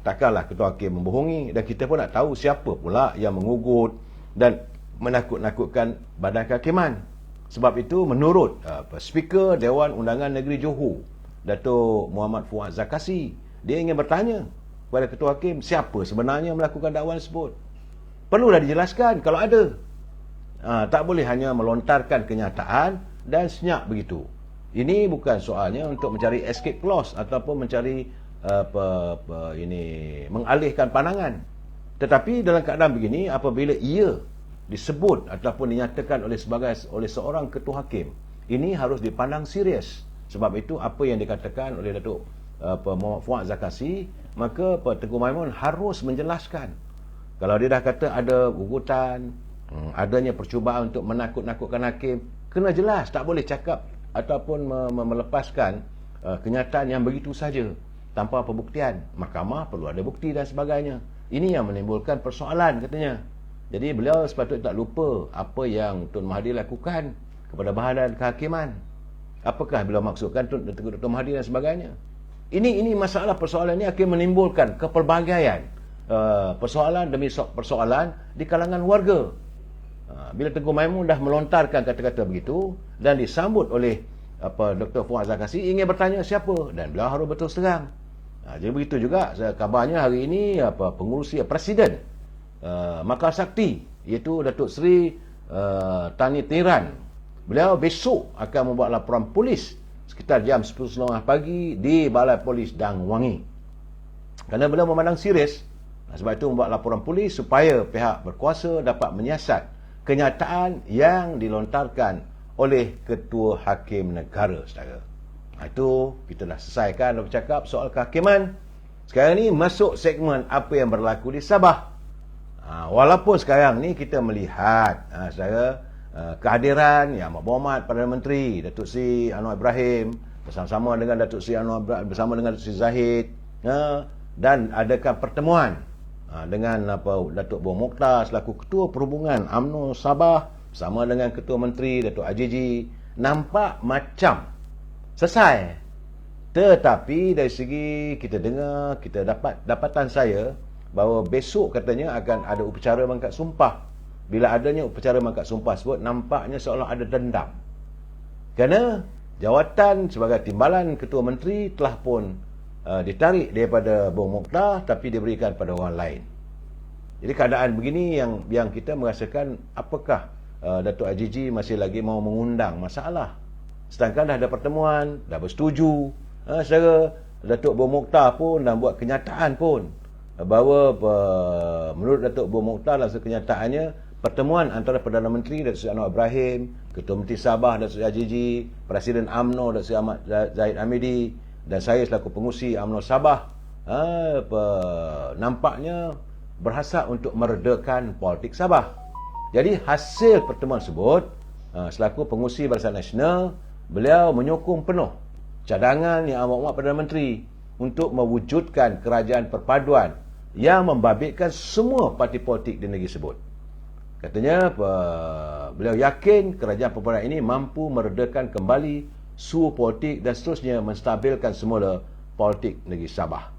Takkanlah Ketua Hakim membohongi, dan kita pun nak tahu siapa pula yang mengugut dan menakut-nakutkan badan kehakiman. Sebab itu menurut Speaker Dewan Undangan Negeri Johor, Datuk Muhammad Fuad Zakasi, dia ingin bertanya kepada ketua hakim, siapa sebenarnya melakukan dakwaan tersebut. Perlulah dijelaskan kalau ada. Tak boleh hanya melontarkan kenyataan dan senyap begitu. Ini bukan soalnya untuk mencari escape clause ataupun mencari mengalihkan pandangan. Tetapi dalam keadaan begini, apabila ia disebut ataupun dinyatakan oleh seorang ketua hakim, ini harus dipandang serius. Sebab itu apa yang dikatakan oleh Datuk Muhammad Fuad Zakasi, maka Tengku Maimun harus menjelaskan. Kalau dia dah kata ada ugutan, adanya percubaan untuk menakut-nakutkan hakim, kena jelas, tak boleh cakap ataupun melepaskan kenyataan yang begitu saja tanpa pembuktian. Mahkamah perlu ada bukti dan sebagainya. Ini yang menimbulkan persoalan katanya. Jadi beliau sepatutnya tak lupa apa yang Tun Mahathir lakukan kepada badan kehakiman. Apakah beliau maksudkan Tun Mahathir dan sebagainya. Ini masalah persoalan ini akan menimbulkan kepelbagaian persoalan demi persoalan di kalangan warga. Bila Tengku Maimun dah melontarkan kata-kata begitu dan disambut oleh Dr. Fuad Zakasi, ingin bertanya siapa, dan beliau harus berterus terang. Jadi begitu juga kabarnya hari ini pengurusi Presiden Makar Sakti, iaitu Datuk Seri Tani Tiran, beliau besok akan membuat laporan polis sekitar jam 10.30 pagi di Balai Polis Dang Wangi. Kerana beliau memandang serius, sebab itu membuat laporan polis supaya pihak berkuasa dapat menyiasat kenyataan yang dilontarkan oleh Ketua Hakim Negara, saudara. Itu kita dah selesaikan, dah bercakap soal kehakiman. Sekarang ni masuk segmen apa yang berlaku di Sabah. Walaupun sekarang ni kita melihat saudara, kehadiran Yang Berhormat Perdana Menteri Datuk Seri Anwar Ibrahim bersama-sama dengan Datuk Seri Anwar bersama dengan Datuk Seri Zahid, dan adakan pertemuan dengan Datuk Boh Mokhtar selaku Ketua Perhubungan UMNO Sabah bersama dengan Ketua Menteri Datuk Ajiji. Nampak macam selesai. Tetapi dari segi kita dengar, kita dapatan saya bahawa besok katanya akan ada upacara mangkat sumpah. Bila adanya upacara mangkat sumpah sebut, nampaknya seolah ada dendam. Kerana jawatan sebagai timbalan Ketua Menteri telah pun ditarik daripada Boh Mokhtar, tapi diberikan pada orang lain. Jadi keadaan begini yang kita merasakan, apakah Datuk Ajiji masih lagi mau mengundang masalah, sedangkan dah ada pertemuan, dah bersetuju. Secara Datuk Boh Mokhtar pun dah buat kenyataan pun bahawa menurut Datuk Boh Mokhtar dalam kenyataannya, pertemuan antara Perdana Menteri Datuk Seri Anwar Ibrahim, Ketua Menteri Sabah Datuk Seri Ajiji, Presiden UMNO Datuk Seri Ahmad Zahid Hamidi, dan saya selaku pengurusi UMNO Sabah, nampaknya berhasrat untuk meredakan politik Sabah. Jadi hasil pertemuan tersebut, selaku pengurusi Barisan Nasional, beliau menyokong penuh cadangan Yang Amat Perdana Menteri untuk mewujudkan kerajaan perpaduan yang membabitkan semua parti politik di negeri tersebut. Katanya beliau yakin kerajaan perpaduan ini mampu meredakan kembali suhu politik dan seterusnya menstabilkan semula politik negeri Sabah.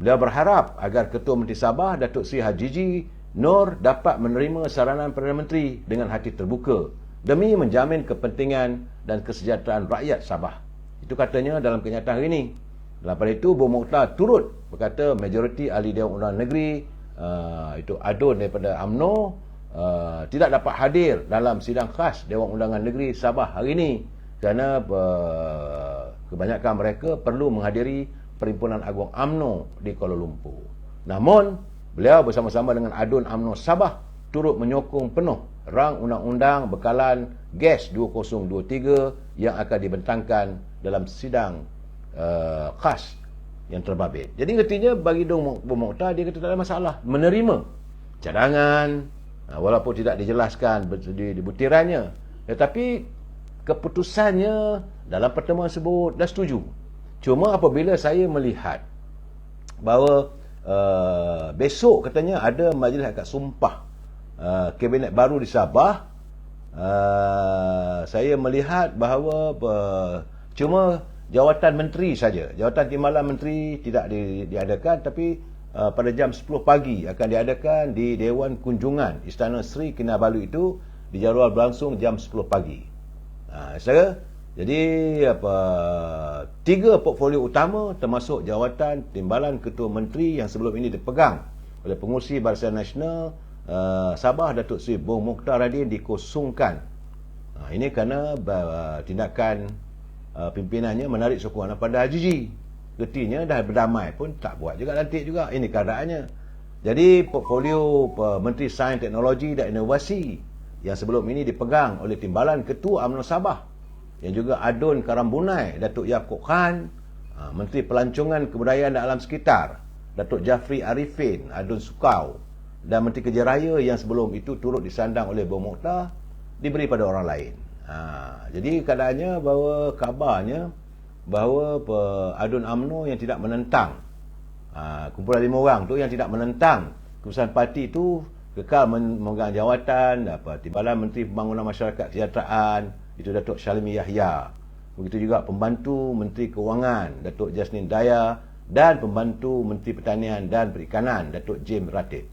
Beliau berharap agar Ketua Menteri Sabah Datuk Seri Hajiji Nur dapat menerima saranan Perdana Menteri dengan hati terbuka demi menjamin kepentingan dan kesejahteraan rakyat Sabah. Itu katanya dalam kenyataan hari ini. Lepas itu Boh Mokhtar turut berkata majoriti ahli Dewan Undangan Negeri itu adun daripada UMNO tidak dapat hadir dalam sidang khas Dewan Undangan Negeri Sabah hari ini kerana kebanyakan mereka perlu menghadiri Perhimpunan Agung UMNO di Kuala Lumpur. Namun beliau bersama-sama dengan adun UMNO Sabah turut menyokong penuh rang undang-undang bekalan gas 2023 yang akan dibentangkan dalam sidang khas yang terbabit. Jadi artinya bagi Boh Mokhtar, dia kata tak ada masalah menerima cadangan walaupun tidak dijelaskan di butirannya, tetapi keputusannya dalam pertemuan tersebut dah setuju. Cuma apabila saya melihat bahawa besok katanya ada majlis akad sumpah kabinet baru di Sabah, saya melihat bahawa cuma jawatan menteri saja, jawatan timbalan menteri tidak diadakan, tapi pada jam 10 pagi akan diadakan di Dewan Kunjungan Istana Seri Kinabalu. Itu dijadual berlangsung jam 10 pagi. Saudara, Jadi tiga portfolio utama termasuk jawatan Timbalan Ketua Menteri yang sebelum ini dipegang oleh Pengerusi Barisan Nasional Sabah Datuk Seri Bong Mokhtar Radin dikosongkan. Ini kerana tindakan pimpinannya menarik sokongan pada Haji. Getinya dah berdamai pun tak buat juga, lantik juga. Ini keadaannya. Jadi portfolio Menteri Sains, Teknologi dan Inovasi yang sebelum ini dipegang oleh Timbalan Ketua UMNO Sabah, yang juga Adun Karambunai Datuk Yaakob Khan, Menteri Pelancongan Kebudayaan dan Alam Sekitar Datuk Jafri Arifin Adun Sukau, dan Menteri Kerja Raya yang sebelum itu turut disandang oleh Bong Mokhtar diberi pada orang lain. Jadi keadaannya bahawa kabarnya bahawa Adun UMNO yang tidak menentang, kumpulan 5 orang tu yang tidak menentang keputusan parti itu kekal memegang jawatan Timbalan Menteri Pembangunan Masyarakat Kesejahteraan itu Datuk Syalimi Yahya. Begitu juga Pembantu Menteri Kewangan Datuk Jasnin Daya dan Pembantu Menteri Pertanian dan Perikanan Datuk James Ratib.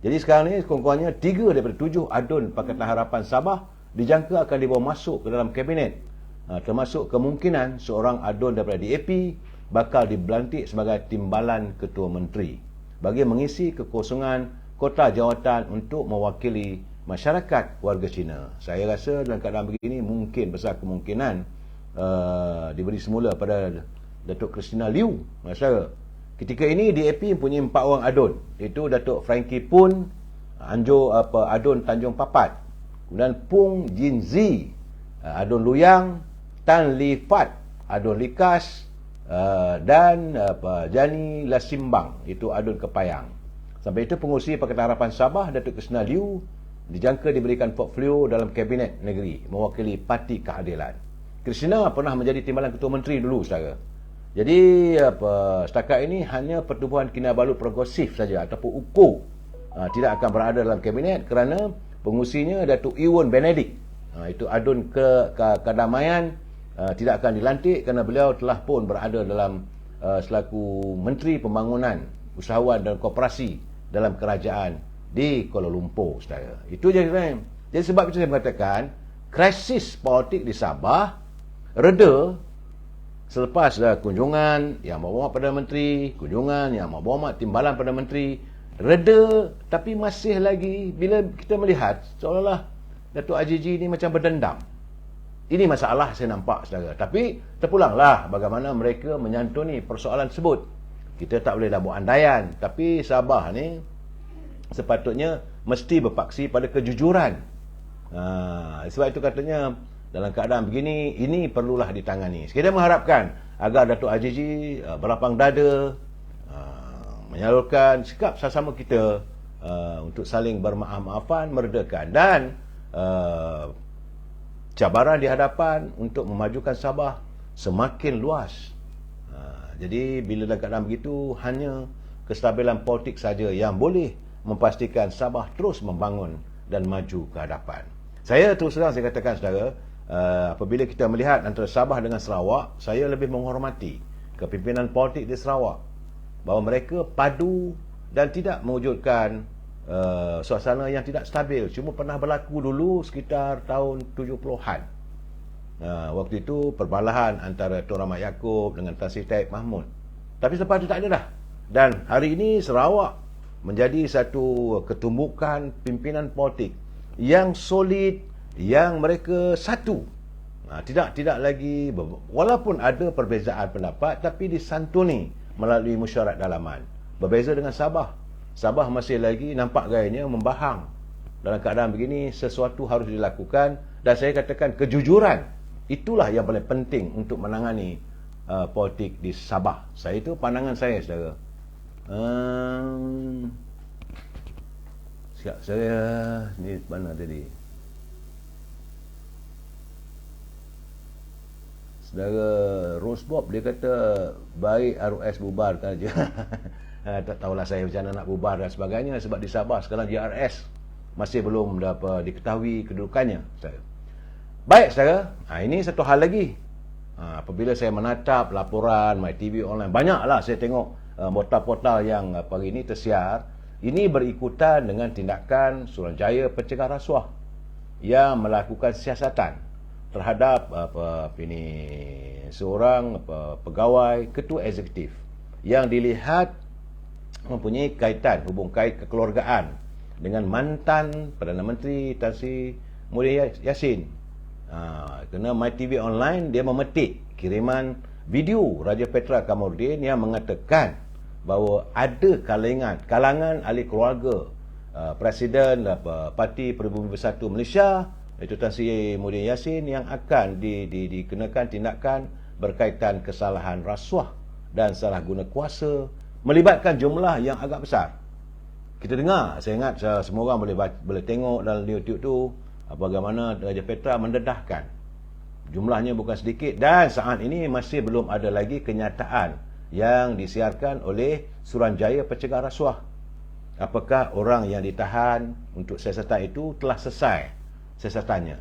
Jadi sekarang ni kurang-kurangnya 3 daripada 7 adun Pakatan Harapan Sabah dijangka akan dibawa masuk ke dalam kabinet. Termasuk kemungkinan seorang adun daripada DAP bakal dibelantik sebagai Timbalan Ketua Menteri bagi mengisi kekosongan kota jawatan untuk mewakili masyarakat warga Cina. Saya rasa dalam keadaan begini mungkin besar kemungkinan diberi semula pada Datuk Christina Liu. Ketika ini DAP mempunyai 4 orang adun, iaitu Datuk Frankie Poon, Adun Tanjung Papat, kemudian Pung Jinzi, Adun Luyang, Tan Li Fat, Adun Likas, dan Jani Lasimbang, itu Adun Kepayang. Sampai itu Pengerusi Pakatan Harapan Sabah Datuk Christina Liu dijangka diberikan portfolio dalam Kabinet Negeri mewakili Parti Keadilan. Christina pernah menjadi Timbalan Ketua Menteri dulu, saudara. Jadi setakat ini hanya Pertubuhan Kinabalu Progresif saja ataupun UKO tidak akan berada dalam kabinet kerana pengurusinya Datuk Iwan Benedict, itu adun kedamaian, tidak akan dilantik kerana beliau telah pun berada dalam selaku Menteri Pembangunan Usahawan dan Koperasi dalam kerajaan di Kuala Lumpur, saudara. Itu je, saudara. Jadi sebab itu saya mengatakan krisis politik di Sabah reda selepas kunjungan yang membawa Perdana Menteri, kunjungan yang membawa timbalan Perdana Menteri, reda, tapi masih lagi bila kita melihat seolah-olah Datuk Ajiji ni macam berdendam. Ini masalah saya nampak, saudara. Tapi terpulanglah bagaimana mereka menyantuni persoalan tersebut. Kita tak boleh dah buat andaian, tapi Sabah ni sepatutnya mesti berpaksi pada kejujuran. Sebab itu katanya dalam keadaan begini, ini perlulah ditangani. Kita mengharapkan agar Datuk Ajiji berlapang dada, menyalurkan sikap sesama kita untuk saling bermaaf-maafan, meredakan, dan cabaran di hadapan untuk memajukan Sabah semakin luas. Jadi bila dalam keadaan begitu, hanya kestabilan politik saja yang boleh memastikan Sabah terus membangun dan maju ke hadapan. Saya terus terang saya katakan, saudara, apabila kita melihat antara Sabah dengan Sarawak, saya lebih menghormati kepimpinan politik di Sarawak, bahawa mereka padu dan tidak mewujudkan suasana yang tidak stabil. Cuma pernah berlaku dulu sekitar tahun 70-an. Waktu itu perbalahan antara Tun Rahmat Yaakob dengan Tan Sri Taib Mahmud. Tapi selepas itu tak ada dah. Dan hari ini Sarawak menjadi satu ketumbukan pimpinan politik yang solid, yang mereka satu. Tidak lagi, walaupun ada perbezaan pendapat, tapi disantuni melalui mesyuarat dalaman. Berbeza dengan Sabah. Sabah masih lagi nampak gayanya membahang. Dalam keadaan begini, sesuatu harus dilakukan, dan saya katakan kejujuran itulah yang paling penting untuk menangani politik di Sabah. Saya itu pandangan saya, saudara. Siap saya ni mana tadi? Saudara Rose Bob dia kata baik RUS bubarkan aja. Tak tahulah saya macam mana nak bubar dan sebagainya, sebab di Sabah sekarang JRS masih belum dapat diketahui kedudukannya. Baik, saudara, ini satu hal lagi. Apabila saya menatap laporan MyTV online, banyaklah saya tengok portal-portal yang pagi ini tersiar. Ini berikutan dengan tindakan Suruhanjaya Pencegah Rasuah yang melakukan siasatan terhadap seorang pegawai ketua eksekutif yang dilihat mempunyai kaitan, hubung kait kekeluargaan dengan mantan Perdana Menteri Tan Sri Muhyiddin Yassin. Kena MyTV Online dia memetik kiriman video Raja Petra Kamarudin yang mengatakan bahawa ada kalangan ahli keluarga Presiden Parti Peribumi Bersatu Malaysia iaitu Tan Sri Muhyiddin Yassin yang akan dikenakan tindakan berkaitan kesalahan rasuah dan salah guna kuasa melibatkan jumlah yang agak besar. Kita dengar, saya ingat semua orang boleh tengok dalam YouTube tu bagaimana Raja Petra mendedahkan. Jumlahnya bukan sedikit dan saat ini masih belum ada lagi kenyataan yang disiarkan oleh Suruhanjaya Pencegah Rasuah. Apakah orang yang ditahan untuk siasatan itu telah selesai siasatannya?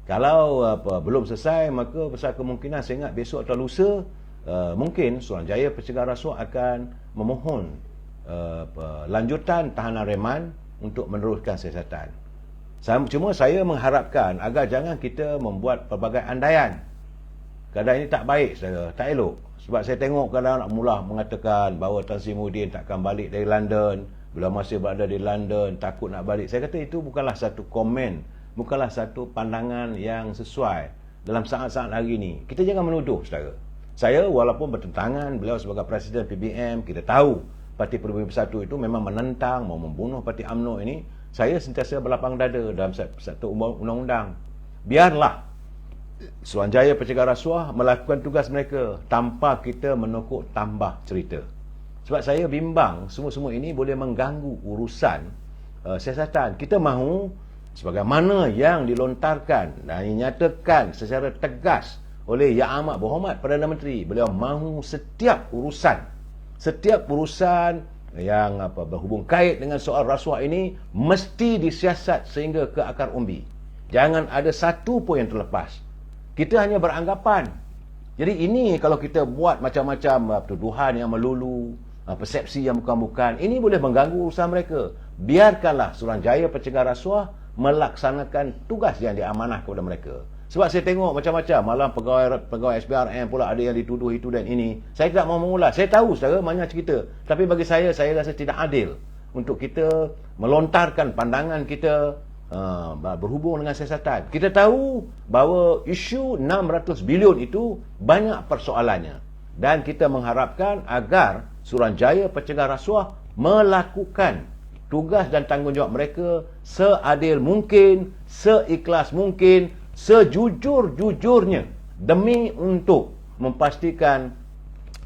Kalau belum selesai, maka besar kemungkinan saya ingat besok atau lusa mungkin Suruhanjaya Pencegah Rasuah akan memohon lanjutan tahanan reman untuk meneruskan siasatan. Cuma saya mengharapkan agar jangan kita membuat pelbagai andaian. Keadaan ini tak baik, saudara, tak elok. Sebab saya tengok kadang nak mula mengatakan bahawa Tan Sri Muhyiddin takkan balik dari London, bila masih berada di London takut nak balik. Saya kata itu bukanlah satu komen, bukanlah satu pandangan yang sesuai dalam saat-saat hari ini. Kita jangan menuduh, saudara. Saya walaupun bertentangan beliau sebagai Presiden PBM, kita tahu Parti Peribumi Bersatu itu memang menentang, mau membunuh Parti UMNO ini. Saya sentiasa berlapang dada dalam satu undang-undang. Biarlah Suruhanjaya Pencegah Rasuah melakukan tugas mereka tanpa kita menokok tambah cerita. Sebab saya bimbang semua-semua ini boleh mengganggu urusan siasatan. Kita mahu sebagaimana yang dilontarkan dan dinyatakan secara tegas oleh Yang Amat Berhormat Perdana Menteri, beliau mahu setiap urusan yang berhubung kait dengan soal rasuah ini mesti disiasat sehingga ke akar umbi. Jangan ada satu pun yang terlepas. Kita hanya beranggapan. Jadi ini kalau kita buat macam-macam tuduhan yang melulu, persepsi yang bukan-bukan, ini boleh mengganggu urusan mereka. Biarkanlah Suruhanjaya Pencegah Rasuah melaksanakan tugas yang diamanah kepada mereka. Sebab saya tengok macam-macam, malah pegawai SPRM pula ada yang dituduh itu dan ini. Saya tidak mau mengulas. Saya tahu, saudara, banyak cerita. Tapi bagi saya rasa tidak adil untuk kita melontarkan pandangan kita berhubung dengan siasatan. Kita tahu bahawa isu 600 bilion itu banyak persoalannya. Dan kita mengharapkan agar Suruhanjaya Pencegah Rasuah melakukan tugas dan tanggungjawab mereka seadil mungkin, seikhlas mungkin, sejujur-jujurnya demi untuk memastikan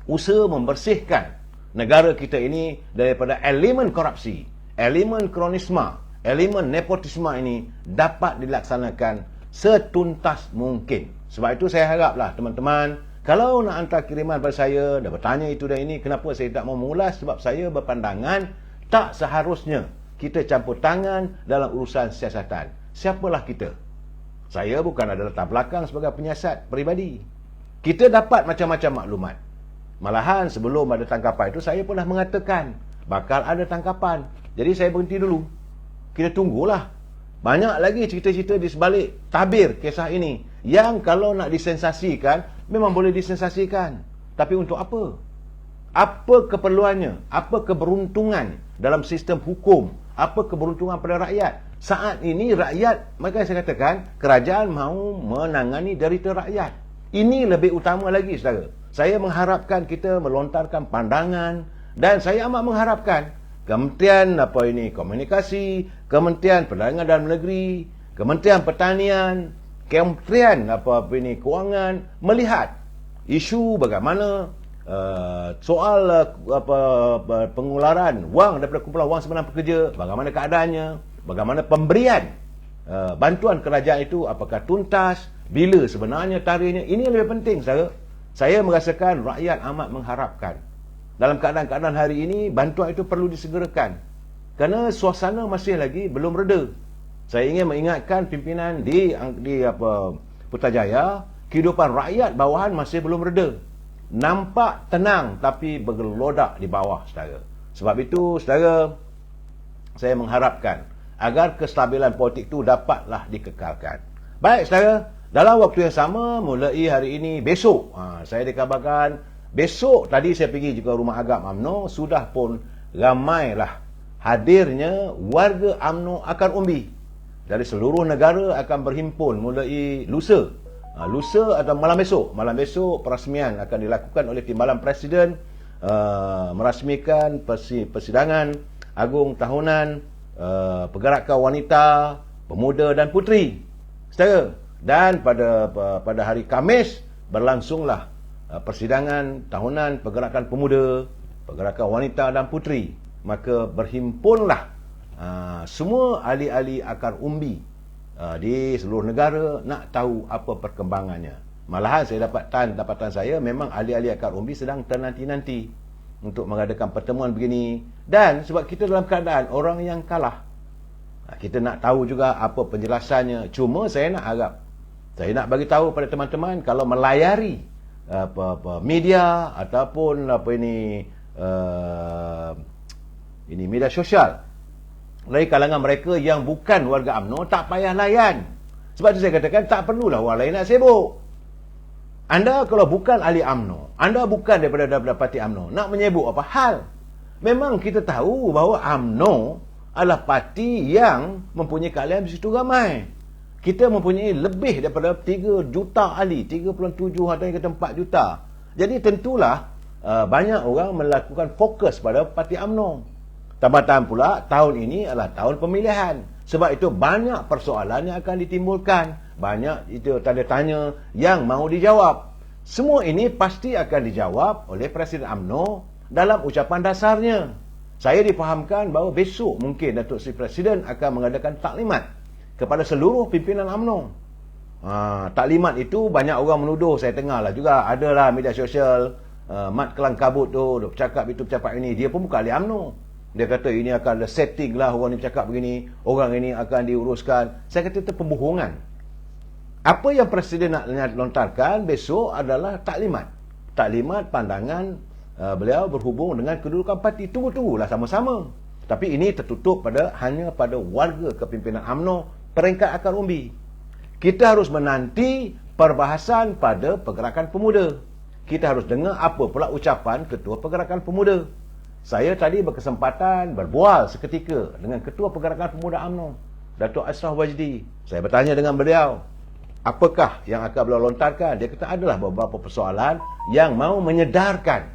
usaha membersihkan negara kita ini daripada elemen korupsi, elemen kronisma, elemen nepotisme ini dapat dilaksanakan setuntas mungkin. Sebab itu saya haraplah teman-teman, kalau nak hantar kiriman pada saya dan bertanya itu dan ini, kenapa saya tak mau mengulas? Sebab saya berpandangan tak seharusnya kita campur tangan dalam urusan siasatan. Siapalah kita? Saya bukan ada latar belakang sebagai penyiasat peribadi. Kita dapat macam-macam maklumat. Malahan sebelum ada tangkapan itu, saya pun dah mengatakan bakal ada tangkapan. Jadi saya berhenti dulu. Kita tunggulah. Banyak lagi cerita-cerita di sebalik tabir kisah ini, yang kalau nak disensasikan, memang boleh disensasikan. Tapi untuk apa? Apa keperluannya? Apa keberuntungan dalam sistem hukum? Apa keberuntungan pada rakyat? Saat ini rakyat, maka saya katakan, kerajaan mahu menangani derita rakyat. Ini lebih utama lagi, saudara. Saya mengharapkan kita melontarkan pandangan, dan saya amat mengharapkan Kementerian Komunikasi, Kementerian Perdagangan Dalam Negeri, Kementerian Pertanian, Kementerian Kewangan melihat isu bagaimana soal pengularan wang daripada kumpulan wang simpanan pekerja, bagaimana keadaannya, bagaimana pemberian bantuan kerajaan itu, apakah tuntas, bila sebenarnya tarikhnya. Ini lebih penting, saudara. Saya merasakan rakyat amat mengharapkan. Dalam keadaan-keadaan hari ini, bantuan itu perlu disegerakan. Kerana suasana masih lagi belum reda. Saya ingin mengingatkan pimpinan di Putrajaya, kehidupan rakyat bawahan masih belum reda. Nampak tenang tapi bergelodak di bawah, saudara. Sebab itu, saudara, saya mengharapkan agar kestabilan politik itu dapatlah dikekalkan. Baik, saudara, Dalam waktu yang sama, mulai hari ini, besok, saya dikabarkan, besok tadi saya pergi juga rumah agam UMNO, sudah pun ramailah hadirnya warga UMNO akar umbi. Dari seluruh negara akan berhimpun mulai lusa. Lusa atau malam besok perasmian akan dilakukan oleh Timbalan Presiden merasmikan persidangan agung tahunan pergerakan wanita, pemuda dan puteri. Saudara, dan pada hari Khamis berlangsunglah persidangan tahunan pergerakan pemuda, pergerakan wanita dan puteri. Maka berhimpunlah semua ahli-ahli akar umbi di seluruh negara nak tahu apa perkembangannya. Malahan saya dapatan saya memang ahli-ahli akar umbi sedang ternanti-nanti untuk mengadakan pertemuan begini. Dan sebab kita dalam keadaan orang yang kalah, kita nak tahu juga apa penjelasannya. Cuma saya nak bagi tahu pada teman-teman, kalau melayari media ataupun ini media sosial dari kalangan mereka yang bukan warga UMNO, tak payah layan. Sebab itu saya katakan tak perlulah orang lain nak sibuk. Anda kalau bukan ahli UMNO, anda bukan daripada parti UMNO, nak menyebut apa hal? Memang kita tahu bahawa UMNO adalah parti yang mempunyai keahlian begitu ramai. Kita mempunyai lebih daripada 3 juta ahli, 3.7 atau yang kata 4 juta. Jadi tentulah banyak orang melakukan fokus pada parti UMNO. Tambah-tambah pula tahun ini adalah tahun pemilihan. Sebab itu banyak persoalan yang akan ditimbulkan, banyak itu tanda tanya yang mahu dijawab. Semua ini pasti akan dijawab oleh Presiden UMNO dalam ucapan dasarnya. Saya difahamkan bahawa besok mungkin Datuk Seri Presiden akan mengadakan taklimat kepada seluruh pimpinan UMNO. Taklimat itu banyak orang menuduh, saya dengar lah juga, adalah media sosial, Mat Kelang Kabut tu bercakap itu bercakap ini. Dia pun bukan ahli UMNO. Dia kata ini akan ada setting lah, orang ni bercakap begini, orang ini akan diuruskan. Saya kata itu pembohongan. Apa yang Presiden nak lontarkan besok adalah taklimat. Taklimat pandangan beliau berhubung dengan kedudukan parti. Tunggulah sama-sama. Tapi ini tertutup hanya pada warga kepimpinan UMNO peringkat akar umbi. Kita harus menanti perbahasan pada pergerakan pemuda. Kita harus dengar apa pula ucapan Ketua Pergerakan Pemuda. Saya tadi berkesempatan berbual seketika dengan Ketua Pergerakan Pemuda UMNO, Datuk Ashraf Wajdi. Saya bertanya dengan beliau, apakah yang akan beliau lontarkan? Dia kata adalah beberapa persoalan yang mahu menyedarkan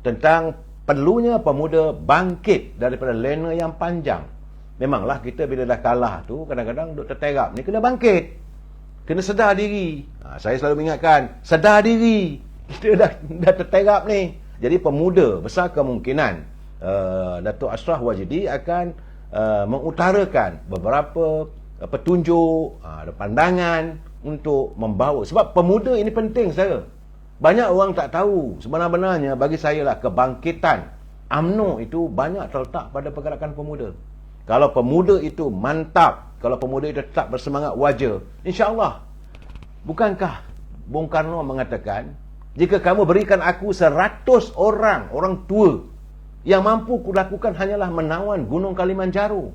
tentang perlunya pemuda bangkit daripada lena yang panjang. Memanglah kita bila dah kalah tu kadang-kadang duk terterap ni, kena bangkit, kena sedar diri. Saya selalu mengingatkan, sedar diri, kita dah terterap ni. Jadi pemuda besar kemungkinan Datuk Ashraf Wajdi akan mengutarakan beberapa petunjuk, pandangan untuk membawa. Sebab pemuda ini penting saya. Banyak orang tak tahu. Sebenarnya bagi saya lah, kebangkitan UMNO itu banyak terletak pada pergerakan pemuda. Kalau pemuda itu mantap, kalau pemuda itu tetap bersemangat wajar, insya-Allah. Bukankah Bung Karno mengatakan, jika kamu berikan aku 100 orang tua, yang mampu kulakukan hanyalah menawan Gunung Kalimanjaro.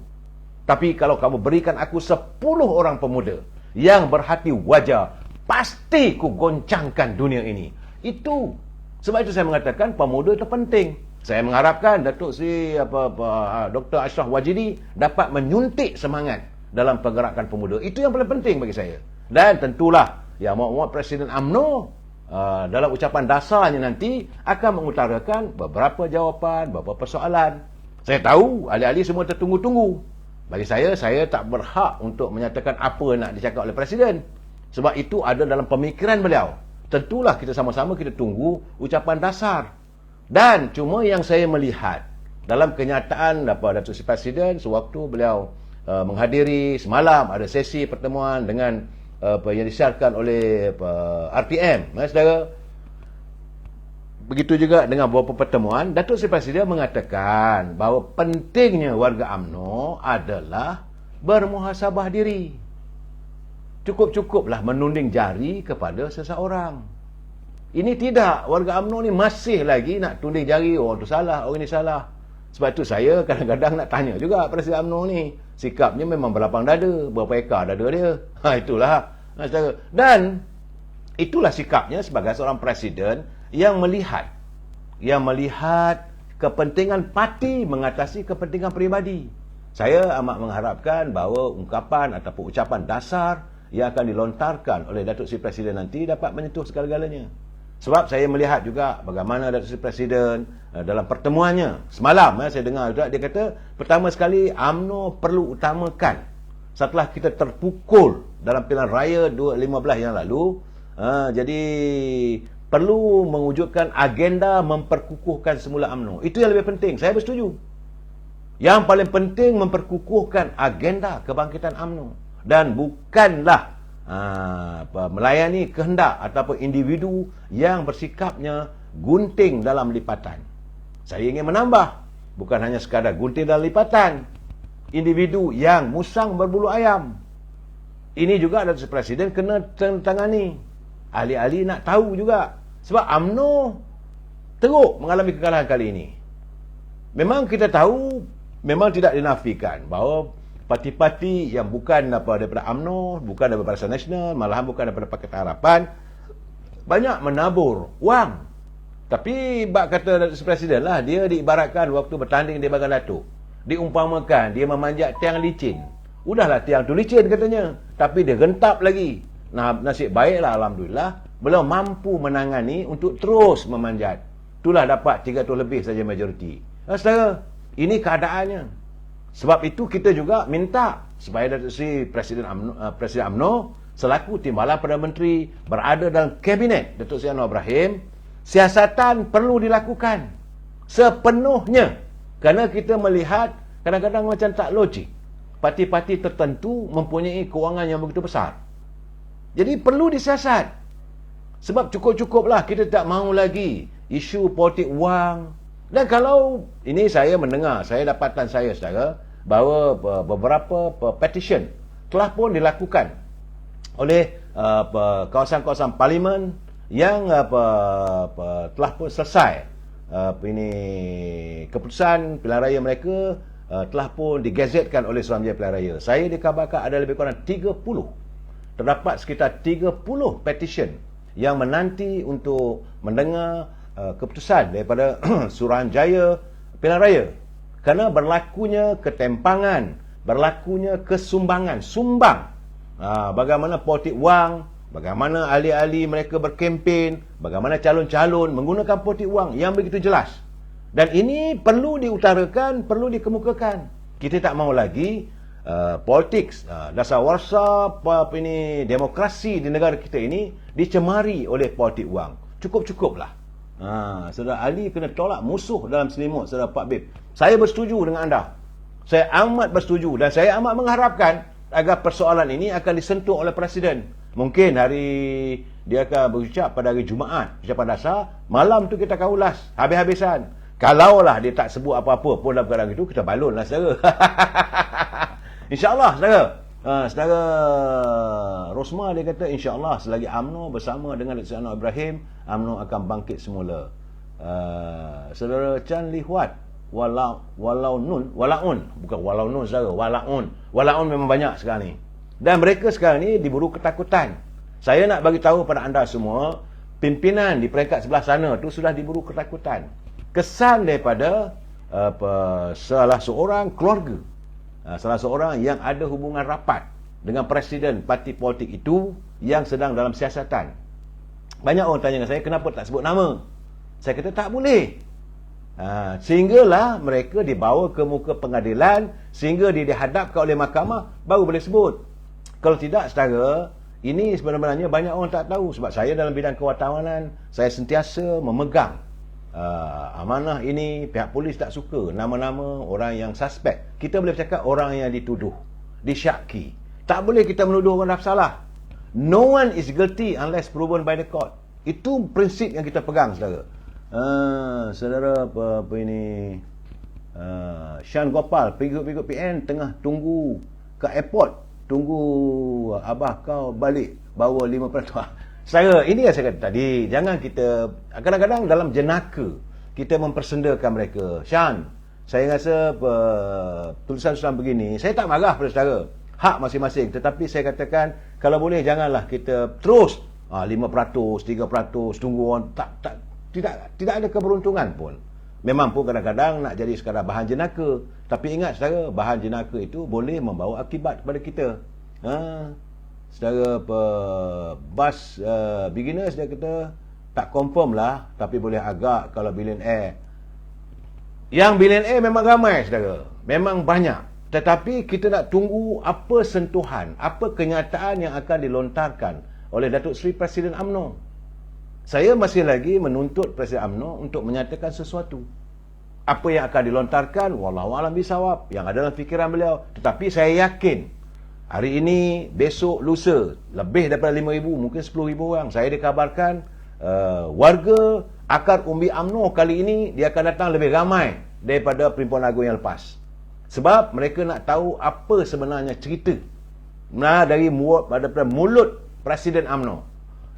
Tapi kalau kamu berikan aku 10 orang pemuda yang berhati wajar, pasti ku goncangkan dunia ini. Itu. Sebab itu saya mengatakan pemuda itu penting. Saya mengharapkan Datuk Seri Dr. Ashraf Wajdi dapat menyuntik semangat dalam pergerakan pemuda. Itu yang paling penting bagi saya. Dan tentulah yang mahu Presiden UMNO dalam ucapan dasarnya nanti akan mengutarakan beberapa jawapan, beberapa persoalan. Saya tahu ahli-ahli semua tertunggu-tunggu. Bagi saya tak berhak untuk menyatakan apa nak dicakap oleh Presiden. Sebab itu ada dalam pemikiran beliau. Tentulah kita sama-sama kita tunggu ucapan dasar. Dan cuma yang saya melihat dalam kenyataan Datuk Seri Presiden sewaktu beliau menghadiri semalam ada sesi pertemuan dengan yang disiarkan oleh RTM, saudara. Begitu juga dengan beberapa pertemuan, Datuk Seri Presiden mengatakan bahawa pentingnya warga UMNO adalah bermuhasabah diri. Cukup-cukuplah menunding jari kepada seseorang. Ini tidak, warga UMNO ni masih lagi nak tunding jari, orang tu salah, orang ni salah. Sebab itu saya kadang-kadang nak tanya juga Presiden UMNO ni, sikapnya memang berlapang dada, berapa ekar dada dia. Itulah. Saudara. Dan itulah sikapnya sebagai seorang presiden yang melihat kepentingan parti mengatasi kepentingan peribadi. Saya amat mengharapkan bahawa ungkapan ataupun ucapan dasar yang akan dilontarkan oleh Datuk Seri Presiden nanti dapat menyentuh segala-galanya. Sebab saya melihat juga bagaimana Datuk Seri Presiden dalam pertemuannya semalam, saya dengar juga dia kata pertama sekali UMNO perlu utamakan setelah kita terpukul dalam pilihan raya 2015 yang lalu, jadi perlu mewujudkan agenda memperkukuhkan semula UMNO. Itu yang lebih penting. Saya bersetuju. Yang paling penting memperkukuhkan agenda kebangkitan UMNO dan bukanlah melayani kehendak ataupun individu yang bersikapnya gunting dalam lipatan. Saya ingin menambah, bukan hanya sekadar gunting dalam lipatan, individu yang musang berbulu ayam. Ini juga Datuk Presiden kena tangani. Ahli-ahli nak tahu juga. Sebab UMNO teruk mengalami kekalahan kali ini. Memang kita tahu, memang tidak dinafikan bahawa parti-parti yang bukan daripada UMNO, bukan daripada Barisan Nasional, malahan bukan daripada Pakatan Harapan, banyak menabur wang. Tapi bak kata Datuk Presiden lah, dia diibaratkan waktu bertanding di Bagan Datuk, diumpamakan dia memanjat tiang licin. Udahlah tiang tu licin katanya, tapi dia gentap lagi. Nah, nasib baiklah alhamdulillah beliau mampu menangani untuk terus memanjat. Itulah dapat 300 lebih saja majoriti. Saudara, ini keadaannya. Sebab itu kita juga minta supaya Datuk Seri Presiden UMNO selaku Timbalan Perdana Menteri berada dalam kabinet Datuk Seri Anwar Ibrahim. Siasatan perlu dilakukan sepenuhnya, kerana kita melihat kadang-kadang macam tak logik. Parti-parti tertentu mempunyai kewangan yang begitu besar. Jadi perlu disiasat. Sebab cukup-cukuplah, kita tak mahu lagi isu politik wang. Dan kalau ini saya mendengar, saya dapatan saya saudara, bahawa beberapa petition telah pun dilakukan oleh kawasan-kawasan parlimen yang telah pun selesai ini keputusan pilihan raya mereka, telah pun digazetkan oleh Suruhanjaya Pilihan Raya. Saya dikabarkan ada lebih kurang 30. Terdapat sekitar 30 petition yang menanti untuk mendengar keputusan daripada Suruhanjaya Pilihan Raya. Kerana berlakunya ketempangan, berlakunya kesumbangan, sumbang. Bagaimana politik wang, bagaimana ahli-ahli mereka berkempen, bagaimana calon-calon menggunakan politik wang yang begitu jelas. Dan ini perlu diutarakan, perlu dikemukakan. Kita tak mahu lagi politik dasawarsa ini demokrasi di negara kita ini dicemari oleh politik wang. Cukup-cukuplah. Saudara Ali kena tolak musuh dalam selimut, saudara Pak Bib. Saya bersetuju dengan anda. Saya amat bersetuju dan saya amat mengharapkan agar persoalan ini akan disentuh oleh Presiden. Mungkin dia akan berucap pada hari Jumaat, ucapan dasar. Malam tu kita akan ulas habis-habisan. Kalaulah dia tak sebut apa-apa pun dalam keadaan itu, kita balonlah saudara. InsyaAllah saudara. Saudara Rosma dia kata insyaAllah selagi UMNO bersama dengan Datuk Seri Anwar Ibrahim, UMNO akan bangkit semula. Saudara Chan Lihuat, walaun, bukan walaun saudara, walaun memang banyak sekarang ni. Dan mereka sekarang ni diburu ketakutan. Saya nak bagi tahu pada anda semua, pimpinan di peringkat sebelah sana tu sudah diburu ketakutan. Kesan daripada salah seorang keluarga, salah seorang yang ada hubungan rapat dengan presiden parti politik itu yang sedang dalam siasatan. Banyak orang tanya dengan saya, kenapa tak sebut nama? Saya kata tak boleh. Sehinggalah mereka dibawa ke muka pengadilan, sehingga dia dihadapkan oleh mahkamah, baru boleh sebut. Kalau tidak, saudara, ini sebenarnya banyak orang tak tahu. Sebab saya dalam bidang kewartawanan, saya sentiasa memegang amanah ini. Pihak polis tak suka nama-nama orang yang suspek. Kita boleh cakap orang yang dituduh, disyaki. Tak boleh kita menuduh orang dah bersalah. No one is guilty unless proven by the court. Itu prinsip yang kita pegang, saudara. Saudara apa ini, Shan Gopal, pengikut PN tengah tunggu ke airport, tunggu abah kau balik bawa 5%. Saya, ini yang saya kata tadi, jangan kita kadang-kadang dalam jenaka kita mempersendakan mereka. Shan, saya rasa tulisan begini, saya tak marah pada saudara. hak masing-masing. Tetapi saya katakan, kalau boleh janganlah kita terus 5%, 3%, tunggu orang tidak ada keberuntungan pun. Memang pun kadang-kadang nak jadi sekadar bahan jenaka. Tapi ingat saudara, bahan jenaka itu boleh membawa akibat kepada kita. Saudara bus beginners dia kata tak confirm lah, tapi boleh agak kalau billionaire. Yang billionaire memang ramai saudara, memang banyak. Tetapi kita nak tunggu apa sentuhan, apa kenyataan yang akan dilontarkan oleh Datuk Seri Presiden UMNO. Saya masih lagi menuntut Presiden UMNO untuk menyatakan sesuatu. Apa yang akan dilontarkan, wallahualam bisawab, yang ada dalam fikiran beliau. Tetapi saya yakin, hari ini, besok, lusa, lebih daripada 5,000, mungkin 10,000 orang. Saya dikabarkan, warga akar umbi UMNO kali ini, dia akan datang lebih ramai daripada Perhimpunan Agung yang lepas. Sebab mereka nak tahu apa sebenarnya cerita dari mulut Presiden UMNO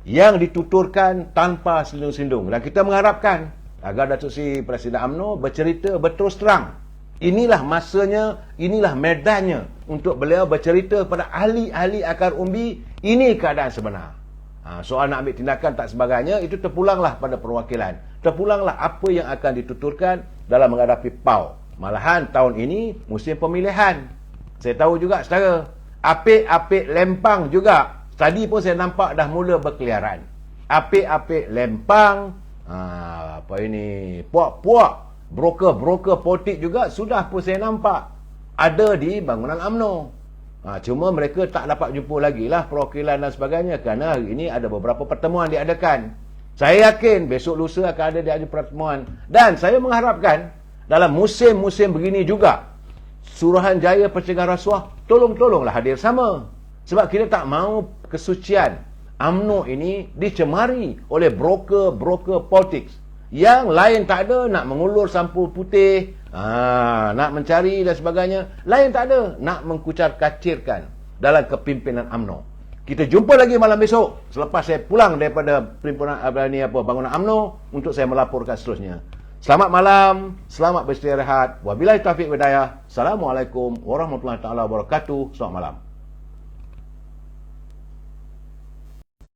yang dituturkan tanpa selindung-selindung. Dan kita mengharapkan agar Datuk Seri Presiden UMNO bercerita berterus terang. Inilah masanya, inilah medannya untuk beliau bercerita kepada ahli-ahli akar umbi, ini keadaan sebenar. Soal nak ambil tindakan tak sebagainya, itu terpulanglah pada perwakilan. Terpulanglah apa yang akan dituturkan dalam menghadapi PAU. Malahan tahun ini musim pemilihan. Saya tahu juga saudara, apik-apik Lempang juga. Tadi pun saya nampak dah mula berkeliaran. Apik-apik Lempang, puak-puak, broker-broker politik juga sudah pun saya nampak ada di bangunan UMNO. Cuma mereka tak dapat jumpa lagi lah perwakilan dan sebagainya, kerana hari ini ada beberapa pertemuan diadakan. Saya yakin besok lusa akan ada pertemuan. Dan saya mengharapkan dalam musim-musim begini juga, Suruhanjaya Pencegahan Rasuah tolong-tolonglah hadir sama. Sebab kita tak mahu kesucian UMNO ini dicemari oleh broker-broker politik. Yang lain tak ada, nak mengulur sampul putih, nak mencari dan sebagainya. Lain tak ada, nak mengkucar-kacirkan dalam kepimpinan UMNO. Kita jumpa lagi malam besok selepas saya pulang daripada perhimpunan bangunan UMNO untuk saya melaporkan seterusnya. Selamat malam, selamat beristirahat. Wabillahi taufiq wal hidayah. Assalamualaikum warahmatullahi taala wabarakatuh. Selamat malam.